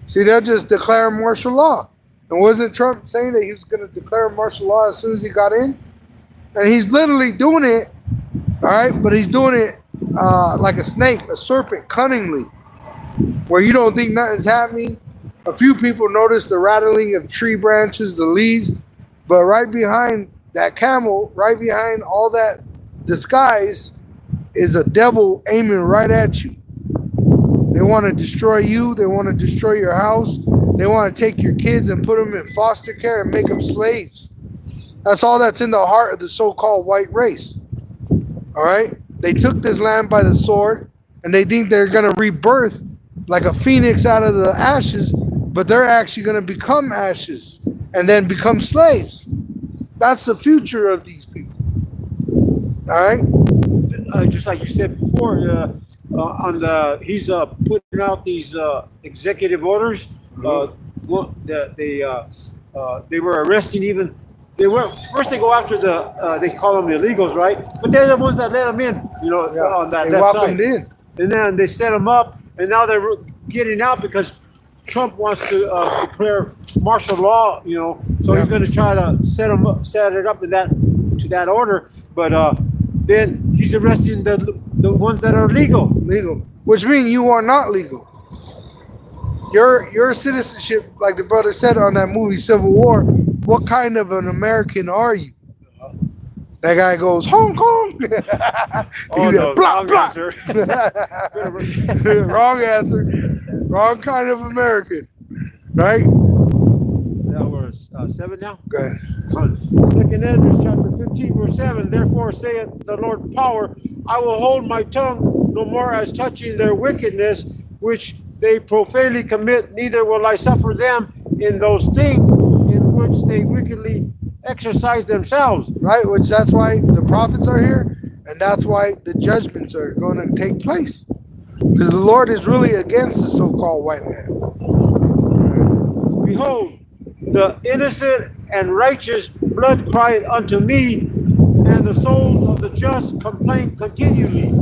[SPEAKER 1] See, they'll just declare martial law. And wasn't Trump saying that he was going to declare martial law as soon as he got in? And he's literally doing it, all right? But he's doing it like a snake, a serpent, cunningly, where you don't think nothing's happening. A few people notice the rattling of tree branches, the leaves, but right behind that camel, right behind all that disguise, is a devil aiming right at you. They want to destroy you. They want to destroy your house. They want to take your kids and put them in foster care and make them slaves. That's all that's in the heart of the so-called white race. All right? They took this land by the sword, and they think they're going to rebirth like a phoenix out of the ashes, but they're actually going to become ashes and then become slaves. That's the future of these people. All right?
[SPEAKER 2] Just like you said before, he's putting out these executive orders. They were arresting even. First they go after they call them the illegals, right? But they're the ones that let them in, on that
[SPEAKER 1] they
[SPEAKER 2] side.
[SPEAKER 1] them in.
[SPEAKER 2] And then they set them up, and now they're getting out because Trump wants to declare martial law, so he's going to try to set it up to that order. But then he's arresting the ones that are legal,
[SPEAKER 1] which means you are not legal. Your citizenship, like the brother said on that movie Civil War, what kind of an American are you? That guy goes, Hong Kong.
[SPEAKER 2] Oh, no,
[SPEAKER 1] blah,
[SPEAKER 2] wrong
[SPEAKER 1] blah.
[SPEAKER 2] answer.
[SPEAKER 1] Wrong answer. Wrong kind of American. Right?
[SPEAKER 2] That was 7 now?
[SPEAKER 1] Go ahead.
[SPEAKER 2] Second Ezra chapter 15, verse 7. Therefore saith the Lord power, I will hold my tongue no more as touching their wickedness, which they profanely commit, neither will I suffer them in those things in which they wickedly exercise themselves.
[SPEAKER 1] Right, which that's why the prophets are here, and that's why the judgments are going to take place. Because the Lord is really against the so-called white man.
[SPEAKER 2] Behold, the innocent and righteous blood cried unto me, and the souls of the just complain continually.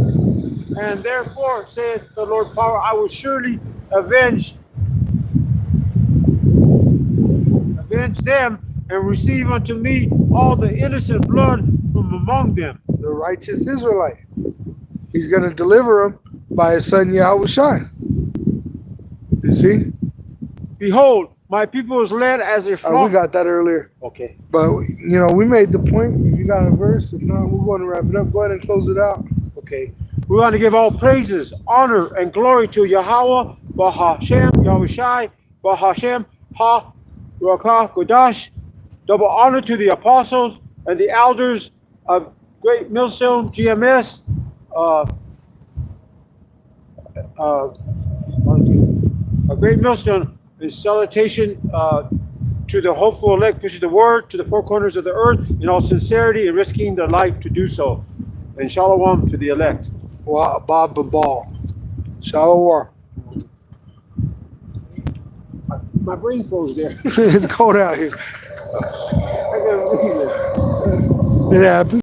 [SPEAKER 2] And therefore, saith the Lord power, I will surely avenge them, and receive unto me all the innocent blood from among them.
[SPEAKER 1] The righteous Israelite. He's going to deliver them by his son Yahawashi. You see?
[SPEAKER 2] Behold, my people is led as a flock.
[SPEAKER 1] We got that earlier.
[SPEAKER 2] Okay.
[SPEAKER 1] But, we made the point. If you got a verse, if not, we're going to wrap it up. Go ahead and close it out.
[SPEAKER 2] Okay. We want to give all praises, honor, and glory to Yahawah, Bahashem, Yahawashi, Bahashem, Ha, Rakah, Godash. Double honor to the apostles and the elders of Great Millstone, GMS. A Great Millstone is salutation to the hopeful elect, pushing the word to the four corners of the earth in all sincerity and risking their life to do so. And shalom to the elect.
[SPEAKER 1] Bob Babal. Shalom.
[SPEAKER 2] My brain froze there.
[SPEAKER 1] It's cold out here.
[SPEAKER 2] I gotta leave it.
[SPEAKER 1] It happens.